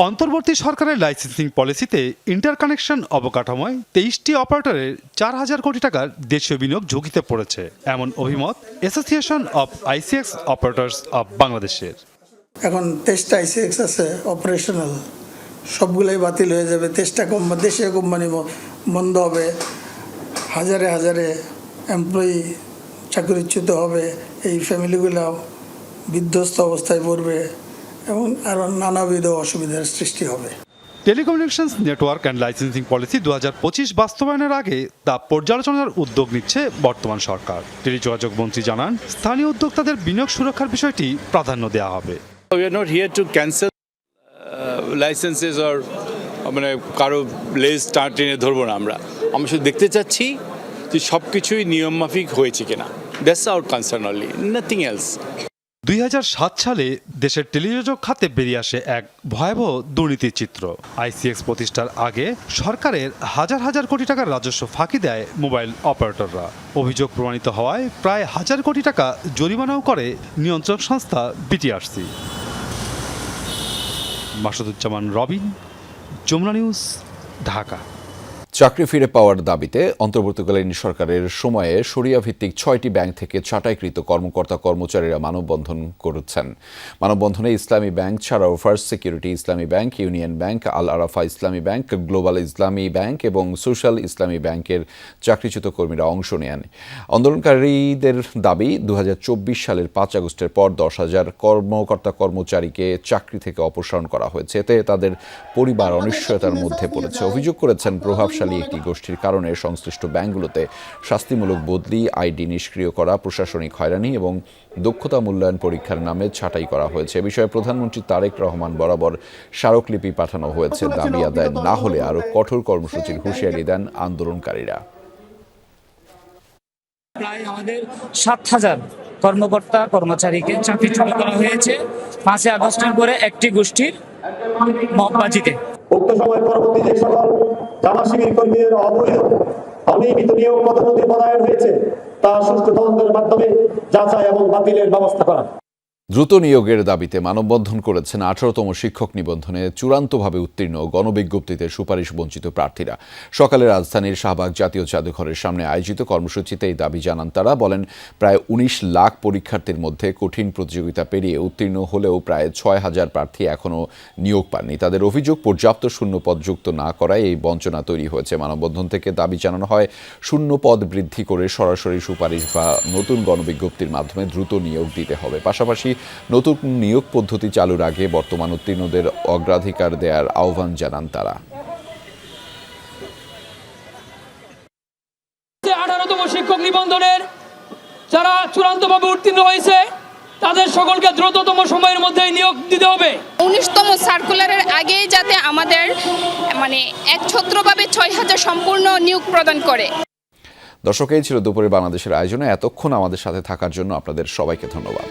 অন্তর্বর্তী সরকারের লাইসেন্সিং পলিসিতে ইন্টারকানেকশন অবকাঠামোয় 23টি অপারেটরের 4,000 কোটি টাকার দেশীয় বিনিয়োগ ঝুঁকিতে পড়েছে, এমন অভিমত association of ICX operators of বাংলাদেশের। এখন 23টা ICX আছে অপারেশনাল, সবগুলোই বাতিল হয়ে যাবে। 23টা দেশীয় কোম্পানি বন্ধ হবে, হাজারে হাজারে এমপ্লয়ি চাকরিচ্যুত হবে, এই ফ্যামিলিগুলো বিধ্বস্ত অবস্থায় পড়বে এবং আরও নানাবিধ অসুবিধার সৃষ্টি হবে। Telecommunications network and licensing policy 2025 বাস্তবায়নের আগে তা পর্যালোচনার উদ্যোগ নিচ্ছে বর্তমান সরকার। টেলিযোগাযোগ মন্ত্রী জানান, স্থানীয় উদ্যোক্তাদের বিনিয়োগ সুরক্ষার বিষয়টি প্রাধান্য দেওয়া হবে। We are not here to cancel licenses or মানে কারো লেজ টেনে ধরবো না। আমরা শুধু দেখতে চাচ্ছি যে সব কিছুই নিয়ম মাফিক হয়েছে কিনা। That's our concern only, nothing else. 2007 সালে দেশের টেলিযোগাযোগ খাতে বেরিয়ে আসে এক ভয়াবহ দুর্নীতির চিত্র। ICX প্রতিষ্ঠার আগে সরকারের হাজার হাজার কোটি টাকার রাজস্ব ফাঁকি দেয় মোবাইল অপারেটররা। অভিযোগ প্রমাণিত হওয়ায় প্রায় 1000 কোটি টাকা জরিমানাও করে নিয়ন্ত্রক সংস্থা BTRC। মাসুদুজ্জামান রবিন, যমুনা নিউজ, ঢাকা। চাকরি ফিরে পাওয়ার দাবিতে অন্তর্বর্তীকালীন সরকারের সময়ে শরিয়া ভিত্তিক 6টি ব্যাংক থেকে ছাঁটাইকৃত কর্মকর্তা কর্মচারীরা মানববন্ধন করেছেন। মানববন্ধনে ইসলামী ব্যাংক ছাড়াও ফার্স্ট সিকিউরিটি ইসলামী ব্যাংক, ইউনিয়ন ব্যাংক, আল আরাফা ইসলামী ব্যাংক, গ্লোবাল ইসলামী ব্যাংক এবং সোশ্যাল ইসলামী ব্যাংকের চাকরিচ্যুত কর্মীরা অংশ নেন। আন্দোলনকারীদের দাবি, 2024 সালের 5 আগস্টের পর 10,000 কর্মকর্তা কর্মচারীকে চাকরি থেকে অপসারণ করা হয়েছে। এতে তাদের পরিবার অনিশ্চয়তার মধ্যে পড়েছে। অভিযোগ করেছেন, প্রভাবশালী একটি গোষ্ঠীর কারণে সংশ্লিষ্ট ব্যাংকগুলোতে শাস্তিমূলক বদলি, আইডি নিষ্ক্রিয় করা, প্রশাসনিক হয়রানি এবং দক্ষতা মূল্যায়ন পরীক্ষার নামে ছাঁটাই করা হয়েছে। এ বিষয়ে প্রধানমন্ত্রী তারেক রহমান বরাবর স্মারকলিপি পাঠানো হয়েছে। দাবি আদায় না হলে আরও কঠোর কর্মসূচির হুঁশিয়ারি দেন আন্দোলনকারীরা। প্রায় আমাদের 7,000 কর্মকর্তা কর্মচারীকে চাকরিচ্যুত করা হয়েছে 5 আগস্টের পরে একটি গোষ্ঠীর মতবাজিতে। উক্ত সময় পরবর্তী যে সকল জামাত শিবির কর্মীদের অবৈধ অনিয়মিত নিয়োগ পদ্ধতি প্রদায়ন হয়েছে তা সুষ্ঠু তদন্তের মাধ্যমে যাচাই এবং বাতিলের ব্যবস্থা করা। দ্রুত নিয়োগের দাবিতে মানববন্ধন করেছেন 18তম শিক্ষক নিবন্ধনে চূড়ান্তভাবে উত্তীর্ণ গণবিজ্ঞপ্তিতে সুপারিশ বঞ্চিত প্রার্থীরা। সকালে রাজধানীর শাহবাগ জাতীয় জাদুঘরের সামনে আয়োজিত কর্মসূচিতে এই দাবি জানান তারা। বলেন, প্রায় 19 লাখ পরীক্ষার্থীর মধ্যে কঠিন প্রতিযোগিতা পেরিয়ে উত্তীর্ণ হলেও প্রায় 6,000 প্রার্থী এখনও নিয়োগ পাননি। তাদের অভিযোগ, পর্যাপ্ত শূন্যপদ যুক্ত না করায় এই বঞ্চনা তৈরি হয়েছে। মানববন্ধন থেকে দাবি জানানো হয়, শূন্যপদ বৃদ্ধি করে সরাসরি সুপারিশ বা নতুন গণবিজ্ঞপ্তির মাধ্যমে দ্রুত নিয়োগ দিতে হবে। পাশাপাশি নতুন নিয়োগ পদ্ধতি চালুর আগে বর্তমান উত্তীর্ণদের অগ্রাধিকার দেওয়ার আহ্বান জানান তারা। 18তম শিক্ষক নিবন্ধনের যারা চূড়ান্তভাবে উত্তীর্ণ হয়েছে তাদের সকলকে দ্রুততম সময়ের মধ্যে নিয়োগ দিতে হবে। 19তম সার্কুলারের আগেই যাতে আমাদের একছত্রভাবে 6,000 সম্পূর্ণ নিয়োগ প্রদান করে। দর্শক, এই ছিল দুপুরে বাংলাদেশের আয়োজনে। এতক্ষণ আমাদের সাথে থাকার জন্য আপনাদের সবাইকে ধন্যবাদ।